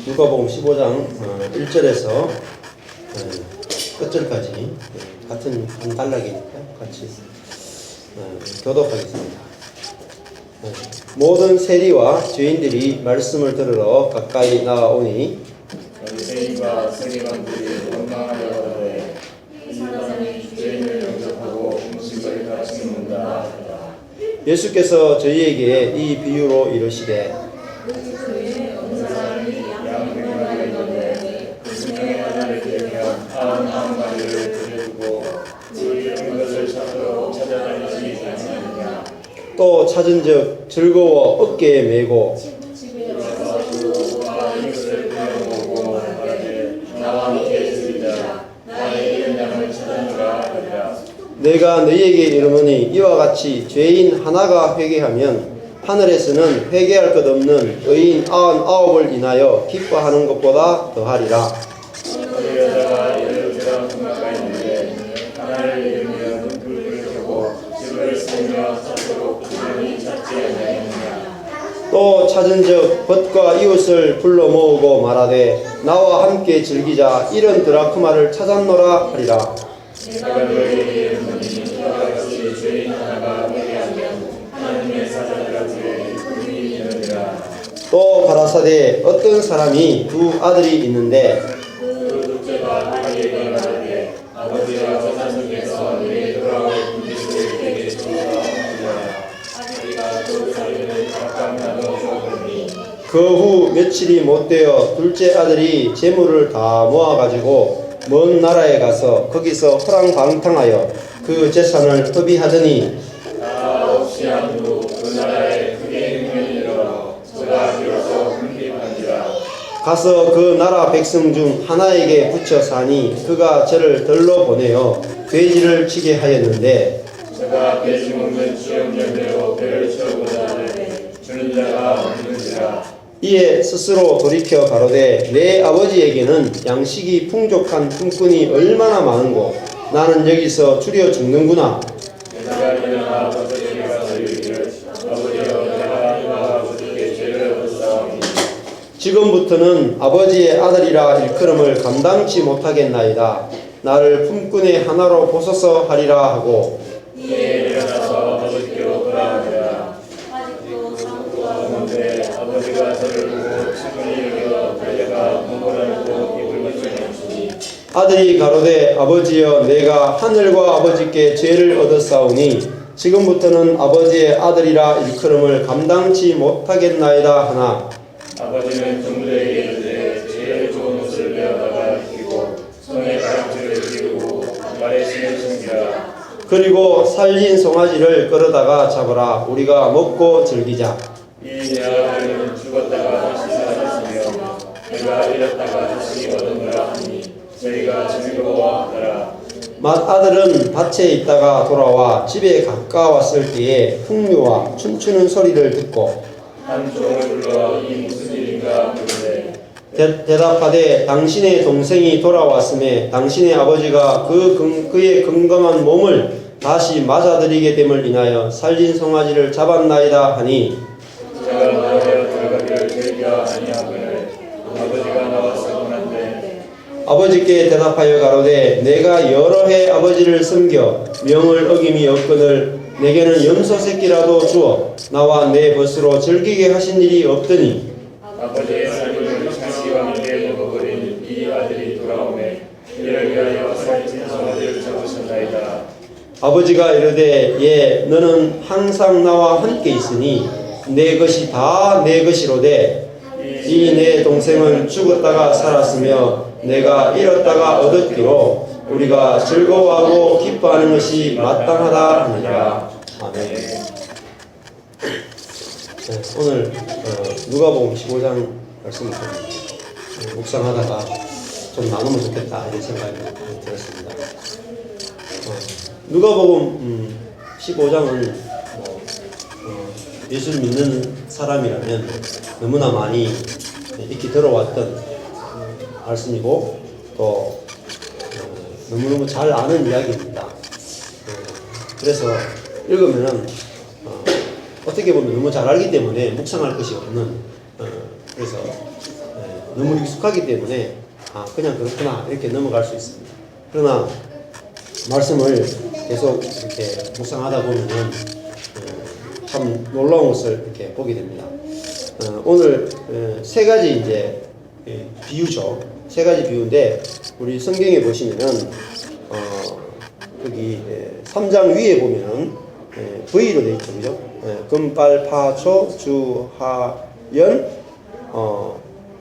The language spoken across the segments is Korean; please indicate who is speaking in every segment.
Speaker 1: 누가복음 15장 1절에서 끝절까지 같은 한 단락이니까 같이 교독하겠습니다. 모든 세리와 죄인들이 말씀을 들으러 가까이 나아오니
Speaker 2: 세리와 세리관들이 원망하여 가로되 이 사람이 죄인을 영접하고 음식을 같이 먹는다.
Speaker 1: 예수께서 저희에게 이 비유로 이르시되
Speaker 2: 양 100마리가 있는데 그 중에 하나를 잃으면 99마리를 들여두고 그 잃은 것을 찾으러 찾아다니지 않느냐.
Speaker 1: 또 찾은즉 즐거워 어깨에 메고
Speaker 2: 이것을 부려먹고 말하되 나와 함께 즐기자. 나의 잃은 양을 찾아내라 하리라.
Speaker 1: 내가 너희에게 이르노니 이와 같이 죄인 하나가 회개하면 하늘에서는 회개할 것 없는 의인 99을 인하여 기뻐하는 것보다 더하리라.
Speaker 2: 어느 여자가 이를 들어 가까이 있는데 하나를 잃으면 불을 켜고 집을 쓰며 찾도록 부지런히 찾지 아니하느냐.
Speaker 1: 또 찾은즉 벗과 이웃을 불러 모으고 말하되 나와 함께 즐기자. 이런 드라크마를 찾았노라 하리라.
Speaker 2: 내가 너희에게 이르노니 이와 같이 죄인 하나가 회개하면 하나님의 사자들한테 복이 있느니라.
Speaker 1: 또 가라사대 어떤 사람이 두 아들이 있는데
Speaker 2: 그 둘째가 아비에게 말하되 아버지와 하나님께서 내게 돌아올 분깃을 내게 주소서 하니라. 아비가 그 자리를 각각 나눠 주었더니
Speaker 1: 그 후 며칠이 못되어 둘째 아들이 재물을 다 모아가지고 먼 나라에 가서 거기서 호랑방탕하여 그 재산을 허비하더니
Speaker 2: 나 없이 한 후 그 나라에 크게 흉년이 일어 저가 비로소 궁핍한지라.
Speaker 1: 가서 그 나라 백성 중 하나에게 붙여 사니 그가 저를 들러 보내어 돼지를 치게 하였는데
Speaker 2: 저가 돼지 먹는 취업 열매로 배를 채우고자 하되 주는 자가 없는지라.
Speaker 1: 이에 스스로 돌이켜 가로되 내 아버지에게는 양식이 풍족한 품꾼이 얼마나 많은고 나는 여기서 줄여 죽는구나.
Speaker 2: 내가 일어나 아버지에게 가서 이르기를 아버지여 내가 이와 아버지께 죄를 얻었사오니
Speaker 1: 지금부터는 아버지의 아들이라 일컬음을 감당치 못하겠나이다. 나를 품꾼의 하나로 보소서 하리라 하고
Speaker 2: 이에 일어나서 아버지께로 돌아가니라. 그런데 아버지가 저를 보고 친근히 여겨 달려가 몸을 안고 입을 맞춰주시니
Speaker 1: 아들이 가로되 아버지여 내가 하늘과 아버지께 죄를 얻었사오니 지금부터는 아버지의 아들이라 일컬음을 감당치 못하겠나이다 하나
Speaker 2: 아버지는 종들에게 이르되 제일 좋은 옷을 베어다가 입히고 손에 가락지를 끼우고 발에 신을 신기라.
Speaker 1: 그리고 살린 송아지를 끌어다가 잡으라. 우리가 먹고 즐기자.
Speaker 2: 이 내 아들은 죽었다가 다시 살았으며 내가 잃었다가 다시 얻었노라 하니 저희가 즐거워하더라.
Speaker 1: 맏아들은 밭에 있다가 돌아와 집에 가까웠을 때에 풍류와 춤추는 소리를 듣고
Speaker 2: 한 종을 불러 이 무슨 일인가 물으되
Speaker 1: 대답하되 당신의 동생이 돌아왔음에 당신의 아버지가 그의 건강한 몸을 다시 맞아들이게 됨을 인하여 살린 송아지를 잡았나이다 하니
Speaker 2: 제가 나와 들어가기를 즐겨 아니하거늘 아버지가 나와서 원한데
Speaker 1: 아버지께 대답하여 가로되 내가 여러 해 아버지를 섬겨 명을 어김이 없거늘 내게는 염소 새끼라도 주어 나와 내 벗으로 즐기게 하신 일이 없더니
Speaker 2: 아버지의 삶을 자식과 함께 먹어버린 이 아들이 돌아오매 이를 위하여 살찐 송아지를 잡으셨나이다.
Speaker 1: 아버지가 이르되 예 너는 항상 나와 함께 있으니 내 것이 다 내 것이로되 이 내 동생은 죽었다가 살았으며 내가 잃었다가 얻었기로 우리가 즐거워하고 기뻐하는 것이 마땅하다 하니라. 아멘. 네, 오늘 누가복음 15장 말씀을 좀 묵상하다가 좀 나누면 좋겠다 이런 생각이 들었습니다. 누가복음 15장은 예수를 믿는 사람이라면 너무나 많이 익히 들어왔던 말씀이고 또 너무너무 잘 아는 이야기입니다. 그래서 읽으면은 어떻게 보면 너무 잘 알기 때문에 묵상할 것이 없는 그래서 너무 익숙하기 때문에 그냥 그렇구나 이렇게 넘어갈 수 있습니다. 그러나 말씀을 계속 이렇게 묵상하다 보면은 참 놀라운 것을 이렇게 보게 됩니다. 오늘 세 가지 이제 비유죠. 세 가지 비유인데 우리 성경에 보시면은 여기 3장 위에 보면은 V로 되어 있죠, 그죠? 금발, 파초, 주하연,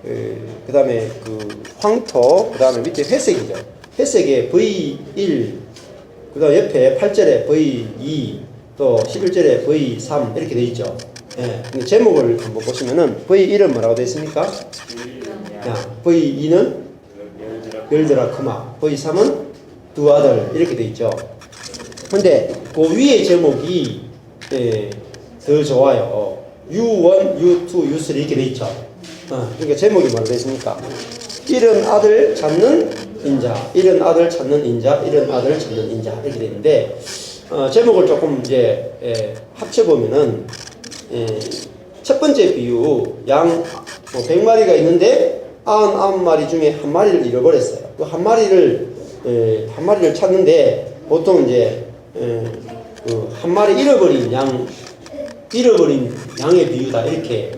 Speaker 1: 그 다음에 그 황토, 그 다음에 밑에 회색이죠. 회색에 V1, 그 다음 옆에 8절에 V2, 또 11절에 V3 이렇게 되어 있죠. 근데 제목을 한번 보시면은 V1은 뭐라고 되어 있습니까? V2는 열드라크마, V3은 두 아들 이렇게 되어 있죠. 근데 그 위에 제목이 더 좋아요. U1, U2, U3 이렇게 되어 있죠. 그러니까 제목이 뭐라고 되어 있습니까? 이런 아들 찾는 인자, 이런 아들 찾는 인자, 이런 아들 찾는 인자 이렇게 되어 있는데 제목을 조금 이제 합쳐보면은 첫 번째 비유 양 100마리가 있는데 99마리 중에 한 마리를 잃어버렸어요. 그 한 마리를 찾는데 보통 이제 그 한 마리 잃어버린 양의 비유다 이렇게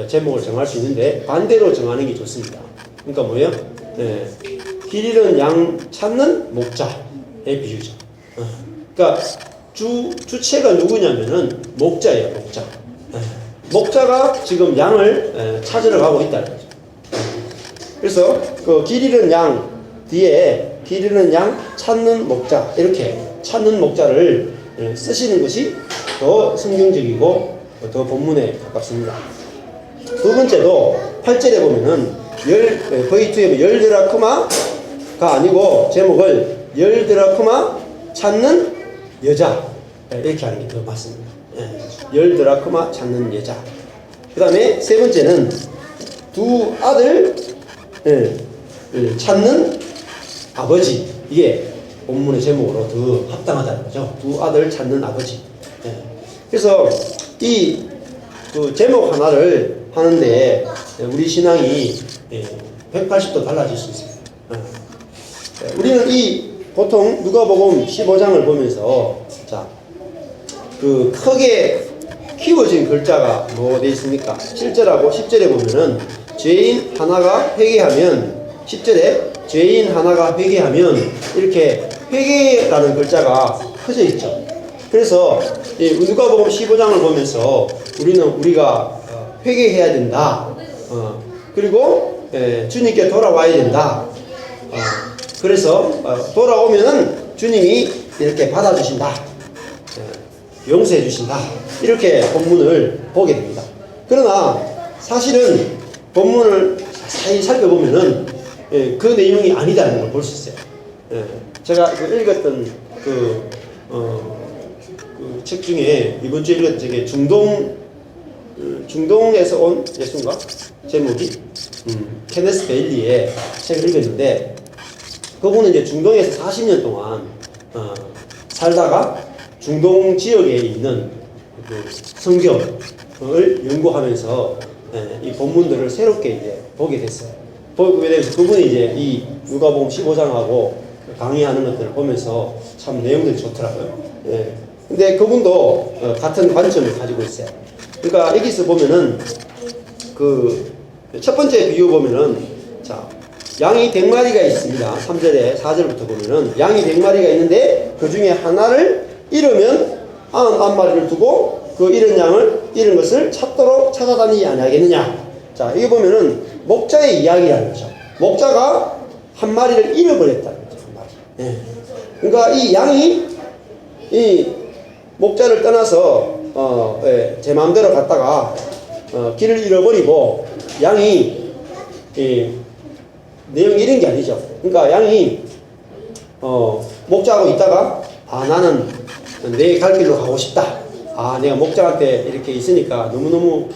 Speaker 1: 제목을 정할 수 있는데 반대로 정하는 게 좋습니다. 그러니까 뭐예요? 길 잃은 양 찾는 목자의 비유죠. 그러니까 주체가 누구냐면은 목자예요, 목자. 목자가 지금 양을 찾으러 가고 있다는 거죠. 그래서 그 길 잃은 양 뒤에 길 잃은 양 찾는 목자 이렇게 찾는 목자를 쓰시는 것이 더 성경적이고 더 본문에 가깝습니다. 두 번째도 8절에 보면은 V2에 열드라크마가 아니고 제목을 열드라크마 찾는 여자 이렇게 하는 게 더 맞습니다. 열드라크마 찾는 여자. 그 다음에 세 번째는 두 아들 찾는 아버지. 이게 본문의 제목으로 더 합당하다는 거죠. 두 아들 찾는 아버지. 그래서 이 그 제목 하나를 하는데 우리 신앙이 180도 달라질 수 있습니다. 우리는 이 보통 누가복음 15장을 보면서 자, 그 크게 키워진 글자가 뭐 되어 있습니까? 7절하고 10절에 보면은 죄인 하나가 회개하면 10절에 죄인 하나가 회개하면 이렇게 회개라는 글자가 커져 있죠. 그래서 누가복음 15장을 보면서 우리가 회개해야 된다. 그리고 주님께 돌아와야 된다. 그래서 돌아오면은 주님이 이렇게 받아주신다. 용서해 주신다. 이렇게 본문을 보게 됩니다. 그러나 사실은 본문을 자세히 살펴보면은 그 내용이 아니다는 걸 볼 수 있어요. 제가 읽었던 그 책 중에 이번 주에 읽었던 책에 중동에서 온 예수인가? 제목이 케네스 베일리의 책을 읽었는데 그분은 이제 중동에서 40년 동안 살다가 중동 지역에 있는 그 성경을 연구하면서 이 본문들을 새롭게 이제 보게 됐어요. 보게 되면서 그분이 이제 이 누가복음 15장하고 강의하는 것들을 보면서 참 내용들이 좋더라고요. 근데 그분도 같은 관점을 가지고 있어요. 그러니까 여기서 보면은 그 첫 번째 비유 보면은 자, 양이 100마리가 있습니다. 3절에 4절부터 보면은 양이 100마리가 있는데 그 중에 하나를 잃으면 99마리를 두고 그 잃은 것을 찾도록 찾아다니지 아니하겠느냐. 자, 여기 보면은 목자의 이야기라는 거죠. 목자가 한 마리를 잃어버렸다는 거죠. 한 마리. 그러니까 이 양이 이 목자를 떠나서 제 마음대로 갔다가 길을 잃어버리고 양이 내용이 이런 게 아니죠. 그러니까 양이 목자하고 있다가 나는 내 갈 길로 가고 싶다. 내가 목자한테 이렇게 있으니까 너무너무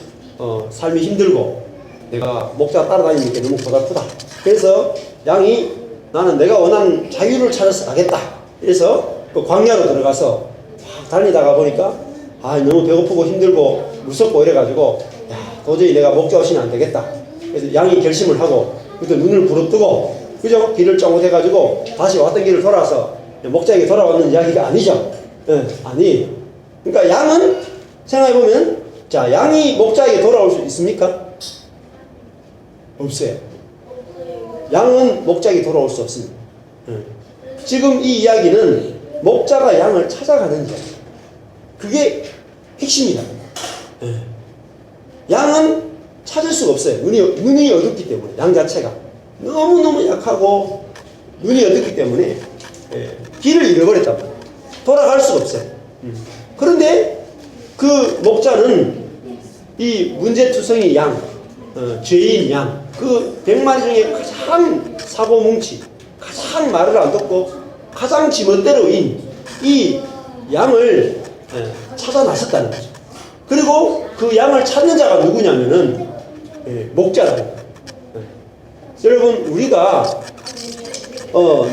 Speaker 1: 삶이 힘들고 내가 목자 따라다니는 게 너무 고달프다. 그래서 양이 나는 내가 원하는 자유를 찾아서 가겠다. 그래서 그 광야로 들어가서 달리다가 보니까 너무 배고프고 힘들고 무섭고 이래가지고 도저히 내가 목자 없이는 안 되겠다. 그래서 양이 결심을 하고 그때 눈을 부릅뜨고 그죠? 길을 쪼못해가지고 다시 왔던 길을 돌아서 목자에게 돌아왔는 이야기가 아니죠. 아니. 그러니까 양은 생각해보면 자, 양이 목자에게 돌아올 수 있습니까? 없어요. 양은 목자에게 돌아올 수 없습니다. 지금 이 이야기는 목자가 양을 찾아가는 이야기. 그게 핵심이다. 양은 찾을 수가 없어요. 눈이 어둡기 때문에. 양 자체가 너무너무 약하고 눈이 어둡기 때문에 길을 잃어버렸단 말이에요. 돌아갈 수가 없어요. 그런데 그 목자는 이 문제투성이 양, 죄인 양, 그 100마리 중에 가장 사고뭉치, 가장 말을 안 듣고 가장 지멋대로인 이 양을 찾아 나섰다는 거죠. 그리고 그 양을 찾는 자가 누구냐면은 목자라는 거예요. 여러분, 우리가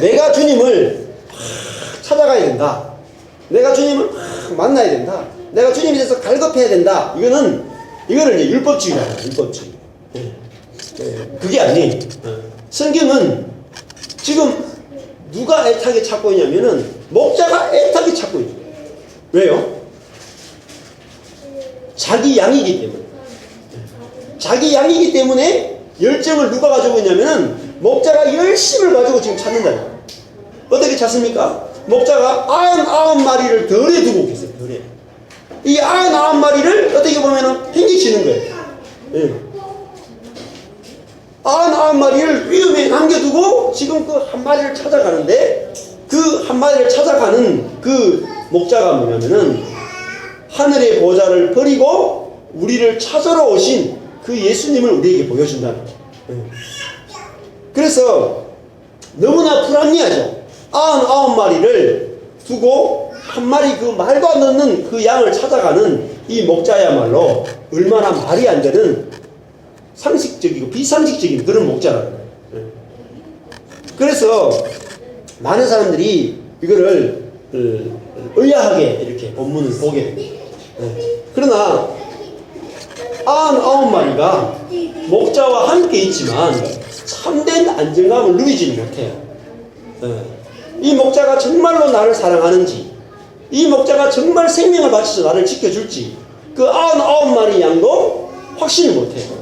Speaker 1: 내가 주님을 찾아가야 된다. 내가 주님을 만나야 된다. 내가 주님에 대해서 갈급해야 된다. 이거를 이제 율법주의라고 해요. 율법주의. 그게 아니. 성경은 지금 누가 애타게 찾고 있냐면은 목자가 애타게 찾고 있어요. 왜요? 자기 양이기 때문에. 자기 양이기 때문에 열정을 누가 가지고 있냐면은 목자가 열심을 가지고 지금 찾는다. 어떻게 찾습니까? 목자가 99마리를 덜에 두고 계세요. 덜에. 이 99마리를 어떻게 보면은 팽개치는 거예요. 예. 99마리를 위험에 남겨두고 지금 그 한 마리를 찾아가는데 그 한 마리를 찾아가는 그 목자가 뭐냐면은 하늘의 보좌를 버리고 우리를 찾으러 오신 그 예수님을 우리에게 보여준다는 거예요. 그래서 너무나 불합리하죠. 99마리를 두고 한 마리 그 말도 안 듣는 그 양을 찾아가는 이 목자야말로 얼마나 말이 안 되는 상식적이고 비상식적인 그런 목자라는 거예요. 그래서 많은 사람들이 이거를 의아하게 이렇게 본문을 보게 됩니다. 그러나 99마리가 목자와 함께 있지만 참된 안정감을 누리지는 못해요. 이 목자가 정말로 나를 사랑하는지, 이 목자가 정말 생명을 바쳐서 나를 지켜줄지 그 99마리 양도 확신을 못해요.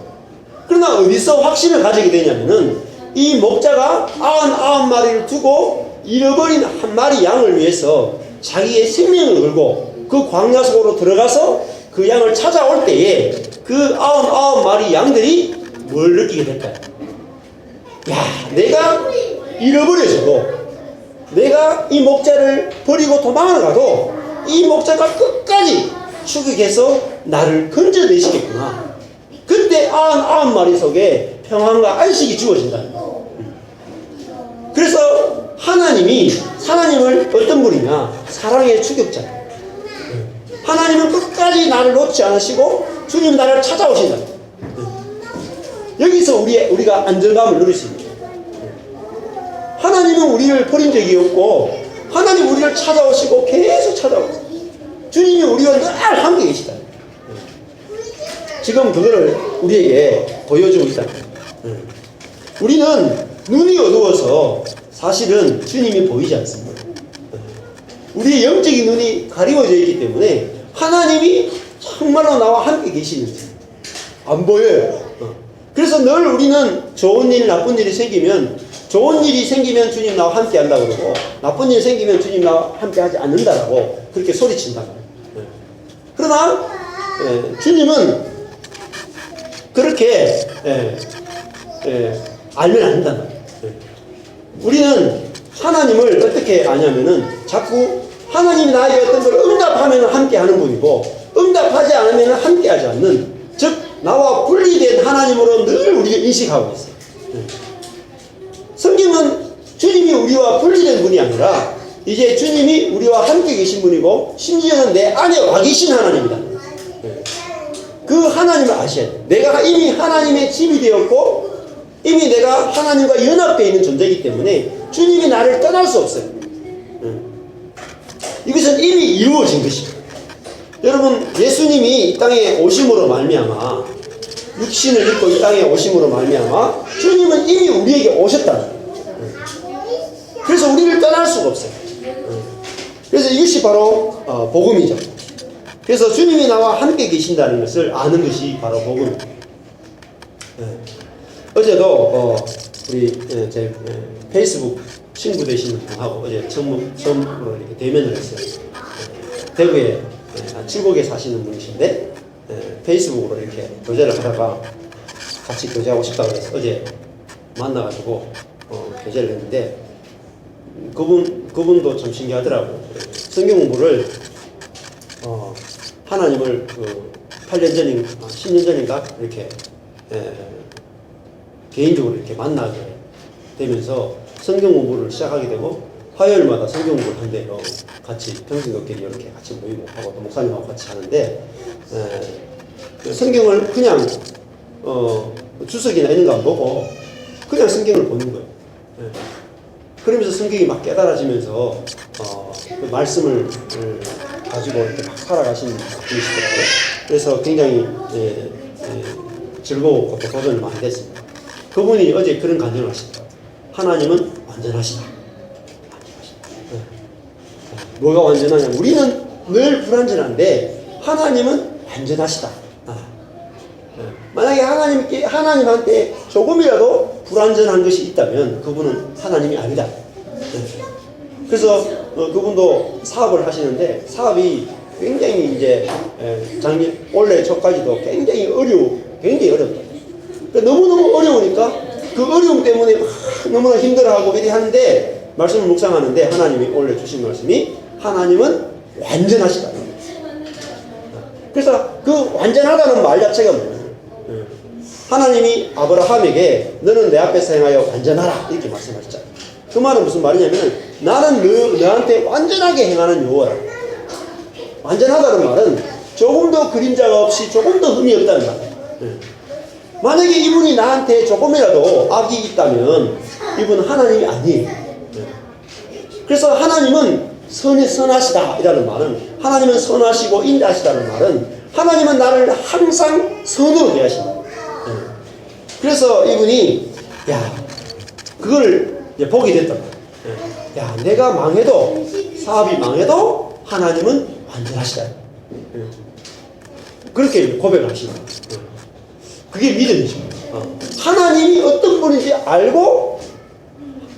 Speaker 1: 그러나 어디서 확신을 가지게 되냐면은 이 목자가 99마리를 두고 잃어버린 한 마리 양을 위해서 자기의 생명을 걸고 그 광야 속으로 들어가서 그 양을 찾아올 때에 그 99마리 양들이 뭘 느끼게 될까요? 야, 내가 잃어버려져도 내가 이 목자를 버리고 도망을 가도 이 목자가 끝까지 추격해서 나를 건져내시겠구나. 그때 99마리 속에 평안과 안식이 주어진다. 그래서 하나님을 어떤 분이냐? 사랑의 추격자. 하나님은 끝까지 나를 놓지 않으시고 주님 나를 찾아오신다. 여기서 우리가 안정감을 누릴 수 있습니다. 하나님은 우리를 버린 적이 없고 하나님 우리를 찾아오시고 계속 찾아오세요. 주님이 우리와 늘 함께 계시다. 지금 그거를 우리에게 보여주고 있다. 우리는 눈이 어두워서 사실은 주님이 보이지 않습니다. 우리의 영적인 눈이 가리워져 있기 때문에 하나님이 정말로 나와 함께 계시는지 안 보여요. 그래서 늘 우리는 좋은 일, 나쁜 일이 생기면 좋은 일이 생기면 주님 나와 함께 한다고 그러고 나쁜 일이 생기면 주님 나와 함께 하지 않는다라고 그렇게 소리친다. 그러나 주님은 그렇게 알면 안 된다. 우리는 하나님을 어떻게 아냐면은 자꾸 하나님이 나에게 어떤 걸 응답하면 함께 하는 분이고 응답하지 않으면 함께 하지 않는, 즉 나와 분리된 하나님으로 늘 우리가 인식하고 있어요. 성경은 주님이 우리와 분리된 분이 아니라 이제 주님이 우리와 함께 계신 분이고 심지어는 내 안에 와 계신 하나님이다. 그 하나님을 아셔야 돼. 내가 이미 하나님의 집이 되었고 이미 내가 하나님과 연합되어 있는 존재이기 때문에 주님이 나를 떠날 수 없어요. 이것은 이미 이루어진 것입니다. 여러분, 예수님이 이 땅에 오심으로 말미암아 육신을 입고 이 땅에 오심으로 말미암아 주님은 이미 우리에게 오셨다는 거예요. 그래서 우리를 떠날 수가 없어요. 그래서 이것이 바로 복음이죠. 그래서 주님이 나와 함께 계신다는 것을 아는 것이 바로 복음입니다. 어제도 우리 제 페이스북 친구 되시는 분하고 어제 처음으로 이렇게 대면을 했어요. 대구에 칠곡에 사시는 분이신데 페이스북으로 이렇게 교제를 하다가 같이 교제하고 싶다고 해서 어제 만나가지고 교제를 했는데 그분도 참 신기하더라고요. 성경 공부를 하나님을 8년 전인가 10년 전인가 이렇게 개인적으로 이렇게 만나게 되면서 성경 공부를 시작하게 되고 화요일마다 성경 공부를 한대요. 같이 평신도끼리 이렇게 같이 모이고 하고 또 목사님하고 같이 하는데 성경을 그냥 주석이나 이런 거 안 보고 그냥 성경을 보는 거예요. 그러면서 성경이 막 깨달아지면서 그 말씀을 가지고 이렇게 막 살아가시는 분이시더라고요. 그래서 굉장히 즐거웠고 또 도전이 많이 됐습니다. 그분이 어제 그런 간증을 하시더라고요. 하나님은 완전하시다. 뭐가 완전하냐? 우리는 늘 불완전한데 하나님은 완전하시다. 만약에 하나님한테 조금이라도 불완전한 것이 있다면 그분은 하나님이 아니다. 그래서 그분도 사업을 하시는데 사업이 굉장히 이제 올해 초까지도 굉장히 어렵다. 너무너무 어려우니까 그 어려움 때문에 막 너무나 힘들어하고 이렇게 하는데 말씀을 묵상하는데 하나님이 올해 주신 말씀이 하나님은 완전하시다. 그래서 그 완전하다는 말 자체가 뭐예요? 하나님이 아브라함에게 너는 내 앞에서 행하여 완전하라 이렇게 말씀하셨잖아요. 그 말은 무슨 말이냐면 나는 너한테 완전하게 행하는 여호와라. 완전하다는 말은 조금도 그림자가 없이 조금도 흠이 없다는 말이에요. 만약에 이분이 나한테 조금이라도 악이 있다면 이분은 하나님이 아니에요. 그래서 하나님은 선하시다 이라는 말은 하나님은 선하시고 인자하시다는 말은 하나님은 나를 항상 선으로 대하신다. 그래서 이분이 그걸 이제 보게 됐단 말이에요. 내가 망해도 사업이 망해도 하나님은 완전하시다. 그렇게 고백을 하시는 거예요. 그게 믿음이죠. 하나님이 어떤 분인지 알고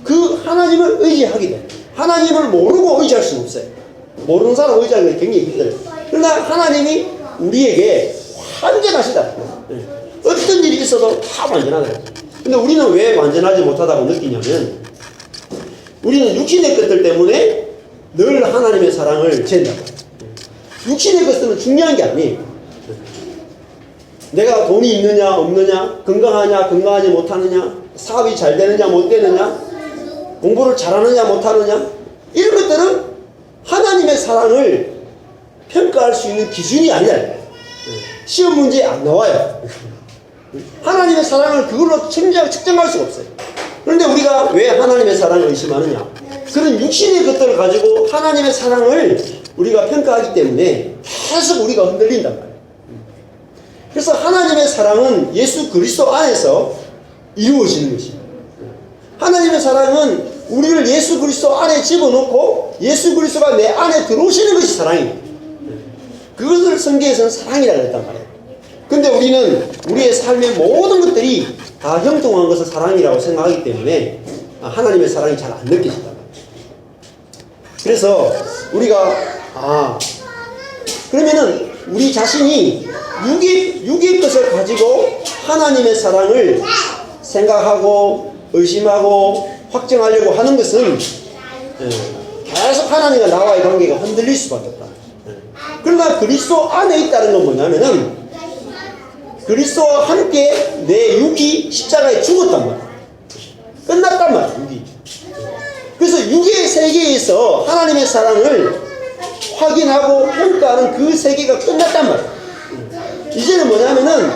Speaker 1: 그 하나님을 의지하게 돼. 하나님을 모르고 의지할 수는 없어요. 모르는 사람 의지하는 게 굉장히 힘들어요. 그러나 하나님이 우리에게 완전하시다. 어떤 일이 있어도 다 완전하다. 근데 우리는 왜 완전하지 못하다고 느끼냐면 우리는 육신의 것들 때문에 늘 하나님의 사랑을 잰다고. 육신의 것들은 중요한 게 아니에요. 내가 돈이 있느냐 없느냐, 건강하냐 건강하지 못하느냐, 사업이 잘 되느냐 못 되느냐, 공부를 잘하느냐 못하느냐, 이런 것들은 하나님의 사랑을 평가할 수 있는 기준이 아니야. 시험 문제에 안 나와요. 하나님의 사랑을 그걸로 측정할 수가 없어요. 그런데 우리가 왜 하나님의 사랑을 의심하느냐? 그런 육신의 것들을 가지고 하나님의 사랑을 우리가 평가하기 때문에 계속 우리가 흔들린단 말이에요. 그래서 하나님의 사랑은 예수 그리스도 안에서 이루어지는 것입니다. 하나님의 사랑은 우리를 예수 그리스도 안에 집어넣고 예수 그리스도가 내 안에 들어오시는 것이 사랑입니다. 그것을 성경에서는 사랑이라고 했단 말이에요. 근데 우리는 우리의 삶의 모든 것들이 다 형통한 것을 사랑이라고 생각하기 때문에 하나님의 사랑이 잘 안 느껴진단 말이에요. 그래서 우리가 그러면은 우리 자신이 육의 것을 가지고 하나님의 사랑을 생각하고 의심하고 확정하려고 하는 것은 계속 하나님과 나와의 관계가 흔들릴 수밖에 없다. 그러나 그리스도 안에 있다는 건 뭐냐면은 그리스도와 함께 내 육이 십자가에 죽었단 말이야. 끝났단 말이야, 육이. 그래서 육의 세계에서 하나님의 사랑을 확인하고 평가하는 그 세계가 끝났단 말이야. 이제는 뭐냐면은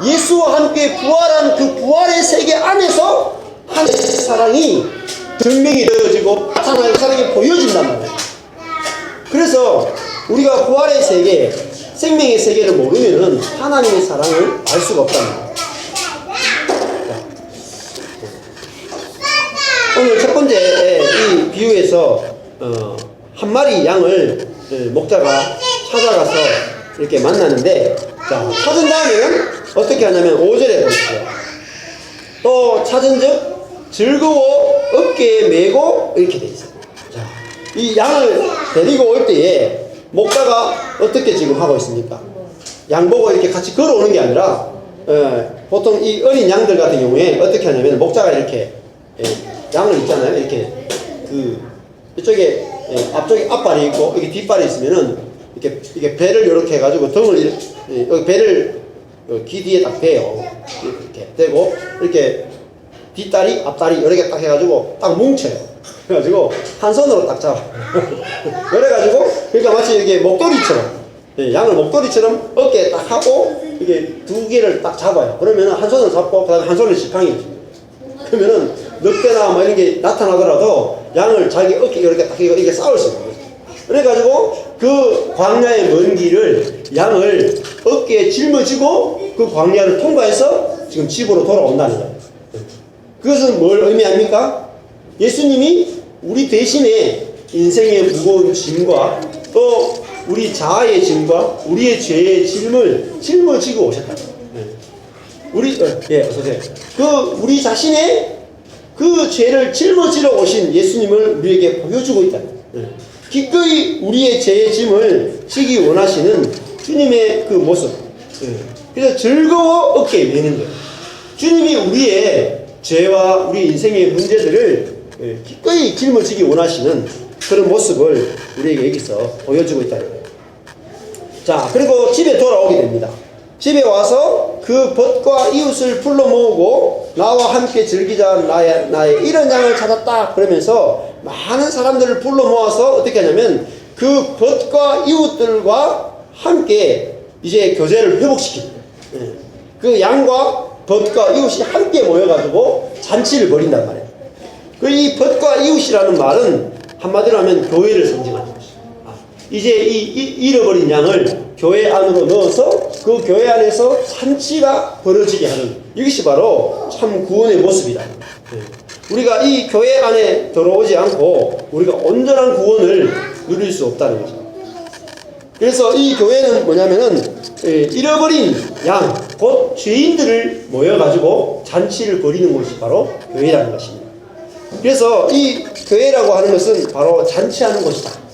Speaker 1: 예수와 함께 부활한 그 부활의 세계 안에서 하나님의 사랑이 증명이 되어지고 나타나는 사랑이 보여진단 말이야. 그래서 우리가 부활의 세계, 생명의 세계를 모르면은 하나님의 사랑을 알 수가 없단 말이야. 오늘 첫 번째 이 비유에서 한 마리 양을 목자가 찾아가서 이렇게 만나는데, 자, 찾은 다음에는 어떻게 하냐면 5절에 보십시오. 또 찾은즉 즐거워 어깨에 메고 이렇게 돼 있어요. 자, 이 양을 데리고 올 때에 목자가 어떻게 지금 하고 있습니까? 양 보고 이렇게 같이 걸어오는 게 아니라 보통 이 어린 양들 같은 경우에 어떻게 하냐면 목자가 이렇게 양을 있잖아요. 이렇게 이쪽에 앞쪽에 앞발이 있고 이게 뒷발이 있으면은 이게 배를 이렇게 해가지고 등을 여기 배를 귀 뒤에 딱 대요. 이렇게 대고 이렇게 뒷다리 앞다리 여러 개 딱 해가지고 딱 뭉쳐요. 그래가지고 한 손으로 딱 잡아. 그래가지고 그러니까 마치 이렇게 목도리처럼 양을 목도리처럼 어깨에 딱 하고 이게 두 개를 딱 잡아요. 그러면은 한 손을 잡고 그다음에 한 손을 지팡이 줍니다. 그러면은 늑대나 뭐 이런 게 나타나더라도 양을 자기 어깨에 이렇게 딱 이렇게 싸울 수 있는 거죠. 그래가지고 그 광야의 먼 길을 양을 어깨에 짊어지고 그 광야를 통과해서 지금 집으로 돌아온다는 거예요. 그것은 뭘 의미합니까? 예수님이 우리 대신에 인생의 무거운 짐과 또 우리 자아의 짐과 우리의 죄의 짐을 짊어지고 오셨다. 어서오세요. 우리 자신의 그 죄를 짊어지러 오신 예수님을 우리에게 보여주고 있다. 기꺼이 우리의 죄의 짐을 지기 원하시는 주님의 그 모습. 그래서 즐거워 어깨에 메는 거예요. 주님이 우리의 죄와 우리 인생의 문제들을 기꺼이 짊어지기 원하시는 그런 모습을 우리에게 여기서 보여주고 있다는 거예요. 자, 그리고 집에 돌아오게 됩니다. 집에 와서 그 벗과 이웃을 불러 모으고 나와 함께 즐기자 나의 이런 양을 찾았다 그러면서 많은 사람들을 불러 모아서 어떻게 하냐면 그 벗과 이웃들과 함께 이제 교제를 회복시킵니다. 그 양과 벗과 이웃이 함께 모여가지고 잔치를 벌인단 말이에요. 이 벗과 이웃이라는 말은 한마디로 하면 교회를 상징하는 것이죠. 이제 이 잃어버린 양을 교회 안으로 넣어서 그 교회 안에서 잔치가 벌어지게 하는 이것이 바로 참 구원의 모습이다. 우리가 이 교회 안에 들어오지 않고 우리가 온전한 구원을 누릴 수 없다는 거죠. 그래서 이 교회는 뭐냐면은 잃어버린 양, 곧 죄인들을 모여가지고 잔치를 벌이는 곳이 바로 교회라는 것입니다. 그래서 이 교회라고 하는 것은 바로 잔치하는 곳이다.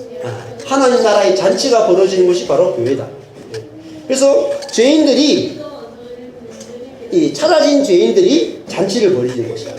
Speaker 1: 하나님 나라의 잔치가 벌어지는 곳이 바로 교회다. 그래서 찾아진 죄인들이 잔치를 벌이는 곳이다.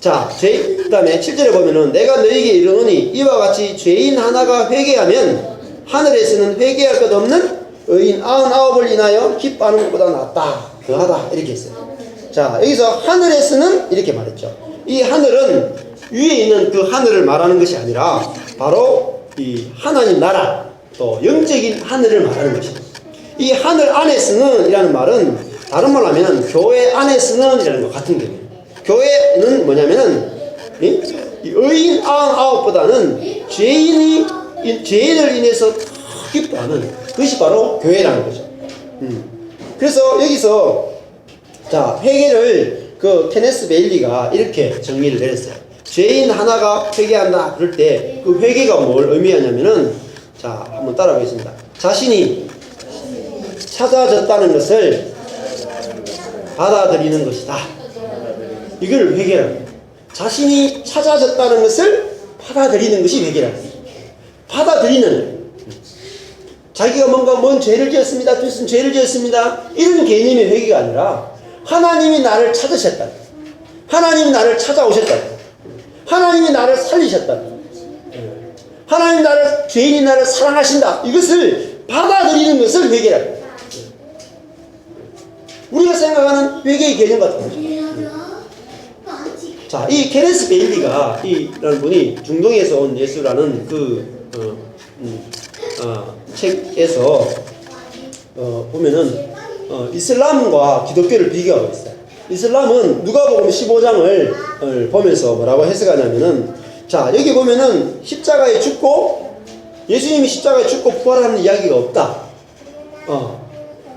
Speaker 1: 자, 그 다음에 7절에 보면은 내가 너에게 이르노니 이와 같이 죄인 하나가 회개하면 하늘에서는 회개할 것 없는 의인 99을 인하여 기뻐하는 것보다 낫다, 더하다 이렇게 했어요. 자, 여기서 하늘에서는 이렇게 말했죠. 이 하늘은 위에 있는 그 하늘을 말하는 것이 아니라 바로 이 하나님 나라, 또 영적인 하늘을 말하는 것입니다. 이 하늘 안에서는 이라는 말은 다른 말로 하면 교회 안에서는 이라는 것 같은 겁니다. 교회는 뭐냐면은 이 의인 99보다는 죄인을 인해서 기뻐하는 그것이 바로 교회라는 거죠. 그래서 여기서 자, 회개를 그 케네스 베일리가 이렇게 정리를 내렸어요. 죄인 하나가 회개한다 그럴 때 그 회개가 뭘 의미하냐면은, 자, 한번 따라 보겠습니다. 자신이 찾아졌다는 것을 받아들이는 것이다. 이걸 회개라는 거예요. 자신이 찾아졌다는 것을 받아들이는 것이 회개라는 거예요. 받아들이는 거예요. 자기가 뭔 죄를 지었습니다. 무슨 죄를 지었습니다. 이런 개념의 회개가 아니라 하나님이 나를 찾으셨다. 하나님이 나를 찾아오셨다. 하나님이 나를 살리셨다. 하나님 죄인이 나를 사랑하신다. 이것을 받아들이는 것을 회개라고 해요. 우리가 생각하는 회개의 개념 같은 거죠. 자, 이 케네스 베일리가 이라는 분이 중동에서 온 예수라는 책에서 보면은 이슬람과 기독교를 비교하고 있어요. 이슬람은 누가복음 15장을 보면서 뭐라고 해석하냐면은, 자, 여기 보면은 십자가에 죽고 예수님이 십자가에 죽고 부활하는 이야기가 없다.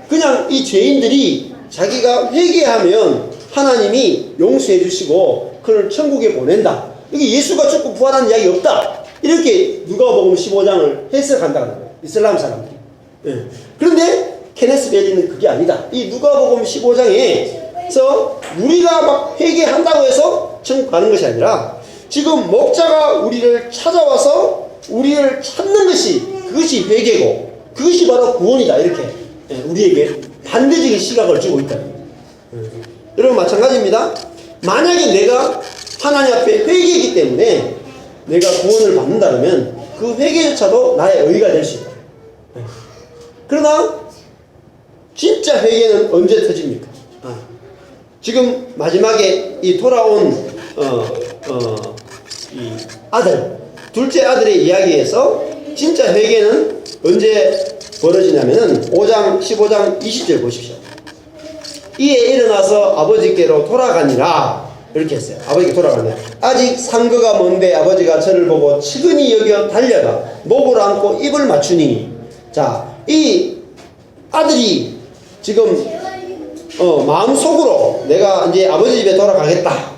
Speaker 1: 그냥 이 죄인들이 자기가 회개하면 하나님이 용서해 주시고 그를 천국에 보낸다. 이게 예수가 죽고 부활한 이야기 없다. 이렇게 누가복음 15장을 해석한다는 거예요. 이슬람 사람들이. 예. 그런데 케네스 벨리는 그게 아니다. 이 누가복음 15장에서 우리가 막 회개한다고 해서 천국 가는 것이 아니라 지금 목자가 우리를 찾아와서 우리를 찾는 것이 그것이 회개고 그것이 바로 구원이다. 이렇게 우리에게 반대적인 시각을 주고 있다. 여러분 마찬가지입니다. 만약에 내가 하나님 앞에 회개이기 때문에 내가 구원을 받는다면 그 회개조차도 나의 의의가 될 수 있다. 그러나 진짜 회개는 언제 터집니까? 지금 마지막에 이 돌아온 이 아들, 둘째 아들의 이야기에서 진짜 회개는 언제 벌어지냐면은 15장 20절 보십시오. 이에 일어나서 아버지께로 돌아가니라. 이렇게 했어요. 아버지께 돌아가네. 아직 상거가 먼데 아버지가 저를 보고 측은히 여겨 달려가 목을 안고 입을 맞추니. 자, 이 아들이 지금 마음속으로 내가 이제 아버지 집에 돌아가겠다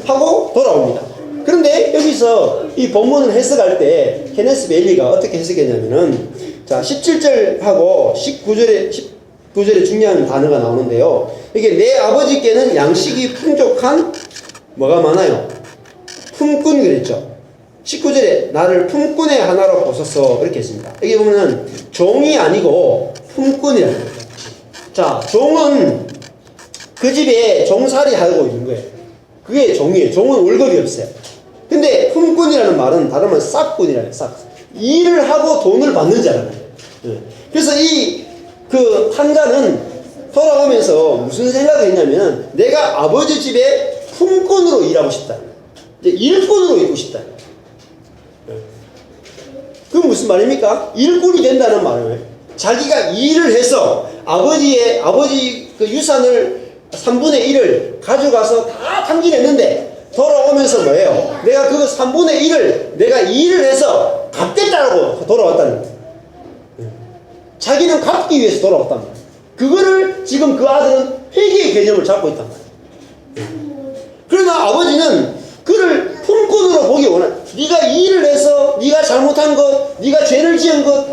Speaker 1: 하고 돌아옵니다. 그런데 여기서 이 본문을 해석할 때 케네스 베일리가 어떻게 해석했냐면은 자 17절하고 19절에 중요한 단어가 나오는데요. 이게 내 아버지께는 양식이 풍족한 뭐가 많아요? 품꾼 그랬죠. 19절에 나를 품꾼의 하나로 보소서 이렇게 했습니다. 여기 보면은 종이 아니고 품꾼이라는 거예요. 자, 종은 그 집에 종살이 하고 있는 거예요. 그게 종이에요. 종은 월급이 없어요. 근데 품꾼이라는 말은 다른 말은 싹꾼이라는 거예요. 싹. 일을 하고 돈을 받는 자라는 거예요. 그래서 그 탕자는 돌아오면서 무슨 생각을 했냐면 내가 아버지 집에 품꾼으로 일하고 싶다. 일꾼으로 있고 싶다. 그건 무슨 말입니까? 일꾼이 된다는 말은 자기가 일을 해서 아버지 그 유산을 3분의 1을 가져가서 다 탕진했는데 돌아오면서 뭐예요? 내가 그 3분의 1을 내가 일을 해서 갚겠다라고 돌아왔다는 거예요. 자기는 갚기 위해서 돌아왔단 말이에요. 그거를 지금 그 아들은 회개의 개념을 잡고 있단 말이에요. 그러나 아버지는 그를 품꾼으로 보기 원한다. 네가 일을 해서 네가 잘못한 것, 네가 죄를 지은 것,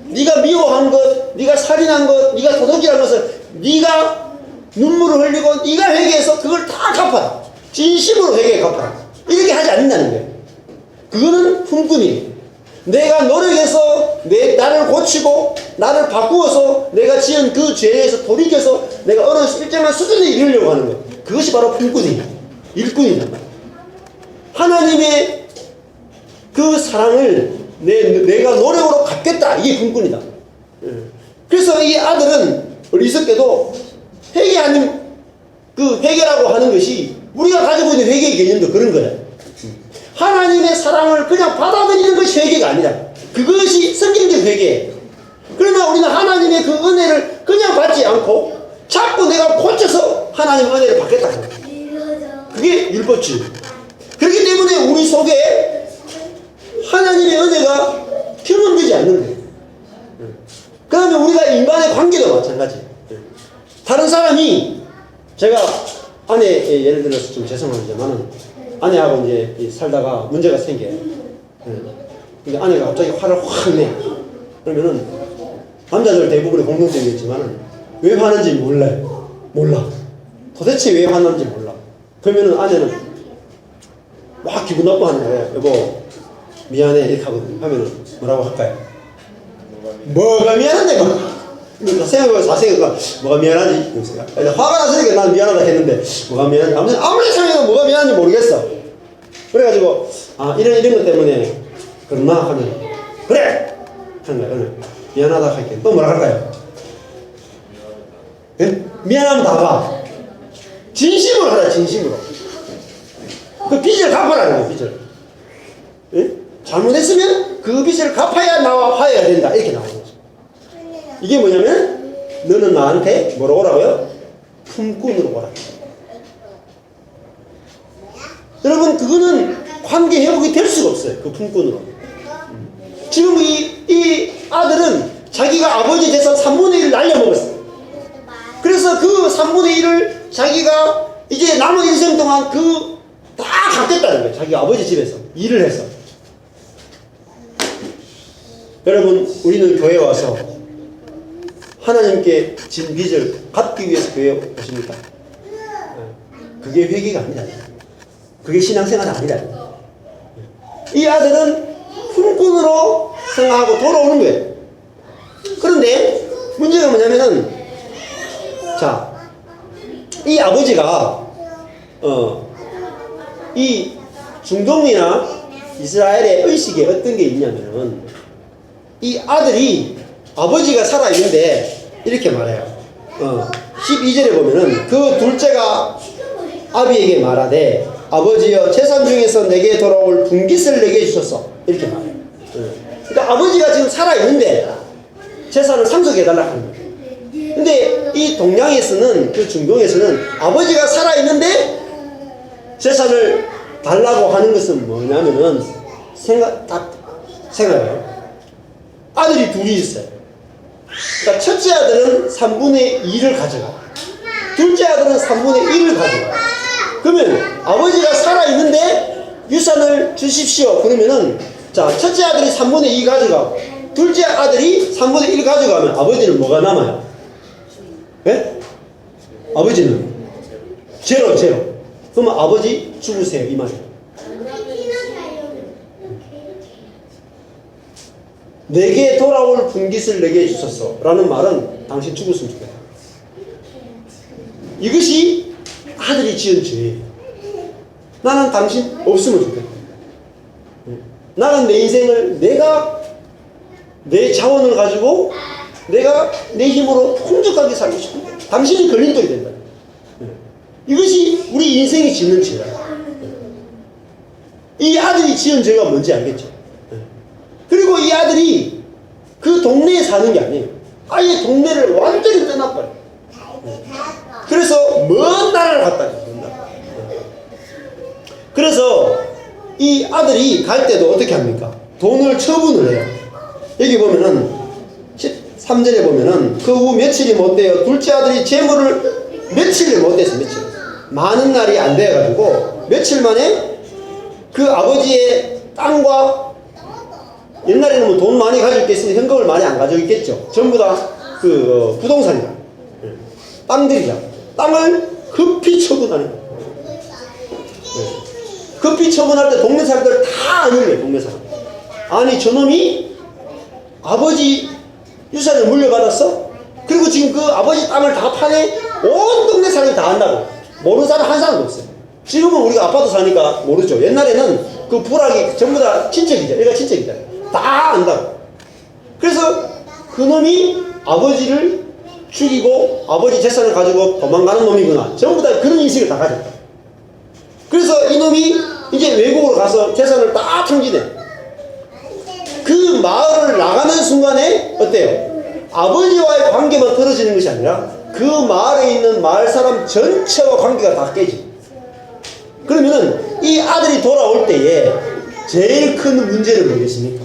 Speaker 1: 네가 미워한 것, 네가 살인한 것, 네가 도둑질한 것을 네가 눈물을 흘리고 네가 회개해서 그걸 다 갚아라. 진심으로 회개해 갚아라. 이렇게 하지 않는다는 거예요. 그거는 품꾼이에요. 내가 노력해서 나를 고치고 나를 바꾸어서 내가 지은 그 죄에서 돌이켜서 내가 어느 일정한 수준에 이르려고 하는 거예요. 그것이 바로 품꾼이에요. 일꾼이란 말이에요. 하나님의 그 사랑을 내가 노력으로 갚겠다. 이게 품꾼이다. 그래서 이 아들은 어리석게도 그 회개라고 하는 것이 우리가 가지고 있는 회개의 개념도 그런 거예요. 하나님의 사랑을 그냥 받아들이는 것이 회개가 아니라 그것이 성경적 회개예요. 그러나 우리는 하나님의 그 은혜를 그냥 받지 않고 자꾸 내가 고쳐서 하나님의 은혜를 받겠다. 그게 율법주의. 그렇기 때문에 우리 속에 하나님의 은혜가 경험되지 않는 거예요. 그 다음에 우리가 인간의 관계도 마찬가지예요. 다른 사람이 제가 아내 예를 들어서 좀 죄송하지만은 아내하고 이제 살다가 문제가 생겨요. 근데 아내가 갑자기 화를 확 내. 그러면은 남자들 대부분의 공통점이겠지만 왜 화는지 몰라요. 몰라. 도대체 왜 화났는지 몰라. 그러면은 아내는 막 기분 나빠하는 거예요. 여보 미안해 이렇게 하거든요. 하면은 뭐라고 할까요? 뭐가 미안한데 뭐. 생각해보면 자세가 뭐가 미안하지? 화가 났으니까 난 미안하다 했는데 뭐가 미안하지? 아무리 생각해도 뭐가 미안한지 모르겠어. 그래가지고 이런 것 때문에 그러나 하면 그래! 하는 거예요. 미안하다 할게. 또 뭐라 할까요? 예? 미안하면 다 가. 진심으로 하라. 진심으로. 그 빚을 갚아라는 거예요. 빚을. 예? 잘못했으면 그 빚을 갚아야 나와 화해가 된다. 이렇게 나오는 거죠. 이게 뭐냐면 너는 나한테 뭐라고 오라고요? 품꾼으로 오라. 여러분 그거는 관계 회복이 될 수가 없어요. 그 품꾼으로. 지금 이 아들은 자기가 아버지 재산 3분의 1을 날려먹었어요. 그래서 그 3분의 1을 자기가 이제 남은 인생 동안 그 다 갚겠다는 거예요. 자기 아버지 집에서 일을 해서. 여러분, 우리는 교회에 와서 하나님께 진 빚을 갚기 위해서 교회에 오십니까? 그게 회개가 아니다. 그게 신앙생활이 아니다. 이 아들은 훈꾼으로 생각하고 돌아오는 거예요. 그런데 문제가 뭐냐면은, 자, 이 아버지가 이 중동이나 이스라엘의 의식에 어떤 게 있냐면은, 이 아들이 아버지가 살아있는데 이렇게 말해요. 12절에 보면은 그 둘째가 아비에게 말하되 아버지여 재산 중에서 내게 돌아올 분깃을 내게 주소서, 이렇게 말해요. 그러니까 아버지가 지금 살아있는데 재산을 상속해달라고 하는 거예요. 근데 이 동양에서는, 그 중동에서는 아버지가 살아있는데 재산을 달라고 하는 것은 뭐냐면은, 딱 생각해요. 아들이 둘이 있어요. 그러니까 첫째 아들은 3분의 2를 가져가, 둘째 아들은 3분의 1을 가져가. 그러면 아버지가 살아있는데 유산을 주십시오. 그러면은, 자, 첫째 아들이 3분의 2 가져가고 둘째 아들이 3분의 1 가져가면 아버지는 뭐가 남아요? 예? 아버지는 제로. 그러면 아버지 죽으세요, 이 말이에요. 내게 돌아올 분깃을 내게 주소서 라는 말은 당신 죽었으면 좋겠다. 이것이 아들이 지은 죄예요. 나는 당신 없으면 좋겠다. 나는 내 인생을 내 자원을 가지고 내가 내 힘으로 풍족하게 살고 싶은데 당신이 걸림돌이 된다. 이것이 우리 인생이 짓는 죄야. 이 아들이 지은 죄가 뭔지 알겠죠? 그리고 이 아들이 그 동네에 사는 게 아니에요. 아예 동네를 완전히 떠나버려요. 그래서 먼 나라를 갔다 가요. 그래서 이 아들이 갈 때도 어떻게 합니까? 돈을 처분을 해요. 여기 보면은 13절에 보면은 그 후 며칠이 못 돼요. 둘째 아들이 재물을 며칠을 못 됐어요. 며칠. 많은 날이 안 돼가지고 며칠 만에 그 아버지의 땅과, 옛날에는 뭐 돈 많이 가지고 있겠으니 현금을 많이 안 가지고 있겠죠. 전부 다 그 부동산이다. 땅들이다. 땅을 급히 처분하는 거예요. 급히 처분할 때 동네 사람들 다 아는 거예요. 동네 사람. 아니, 저놈이 아버지 유산을 물려받았어? 그리고 지금 그 아버지 땅을 다 파네? 온 동네 사람이 다 안다고. 모르는 사람 한 사람도 없어요. 지금은 우리가 아파트 사니까 모르죠. 옛날에는 그 부락이 전부 다 친척이죠. 얘가 친척이다. 다 안다고. 그래서 그놈이 아버지를 죽이고 아버지 재산을 가지고 도망가는 놈이구나. 전부 다 그런 인식을 다 가졌다. 그래서 이놈이 이제 외국으로 가서 재산을 다 탕진해. 그 마을을 나가는 순간에 어때요? 아버지와의 관계만 틀어지는 것이 아니라 그 마을에 있는 마을 사람 전체와 관계가 다 깨지. 그러면은 이 아들이 돌아올 때에 제일 큰 문제는 뭐겠습니까?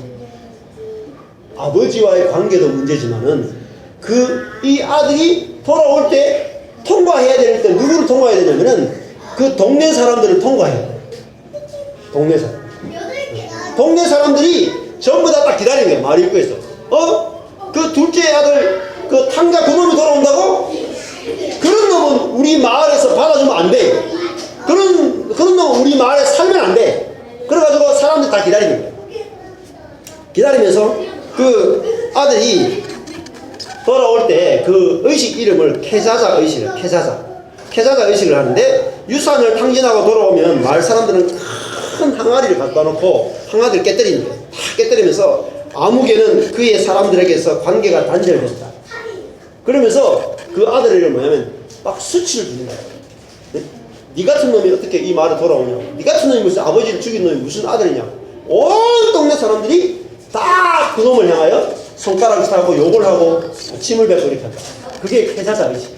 Speaker 1: 아버지와의 관계도 문제지만은 이 아들이 돌아올 때 통과해야 될 때 누구를 통과해야 되냐면은 그 동네 사람들을 통과해야 돼. 동네 사람. 동네 사람들이 전부 다 딱 기다리는 거야. 마을 입구에서. 그 둘째 아들 그 탕자 그놈이 돌아온다고? 그런 놈은 우리 마을에서 받아주면 안 돼. 그런 놈은 우리 마을에 살면 안 돼. 그래가지고 사람들 다 기다리는 거야. 기다리면서 그 아들이 돌아올 때 그 의식 이름을 캐자자 의식을, 캐자자 의식을 하는데, 유산을 탕진하고 돌아오면 마을 사람들은 큰 항아리를 갖다 놓고 항아리를 깨뜨리는 거예요. 다 깨뜨리면서 아무개는 그의 사람들에게서 관계가 단절됐다. 그러면서 그 아들의 이름은 뭐냐면 막 수치를 주는 거야. 네 같은 놈이 어떻게 이 마을에 돌아오냐고. 네 같은 놈이 무슨 아버지를 죽인 놈이 무슨 아들이냐고. 온 동네 사람들이 다 그 놈을 향하여 손가락을 사고 욕을 하고 침을 뱉고 이렇게 한다. 그게 캐자자 의식.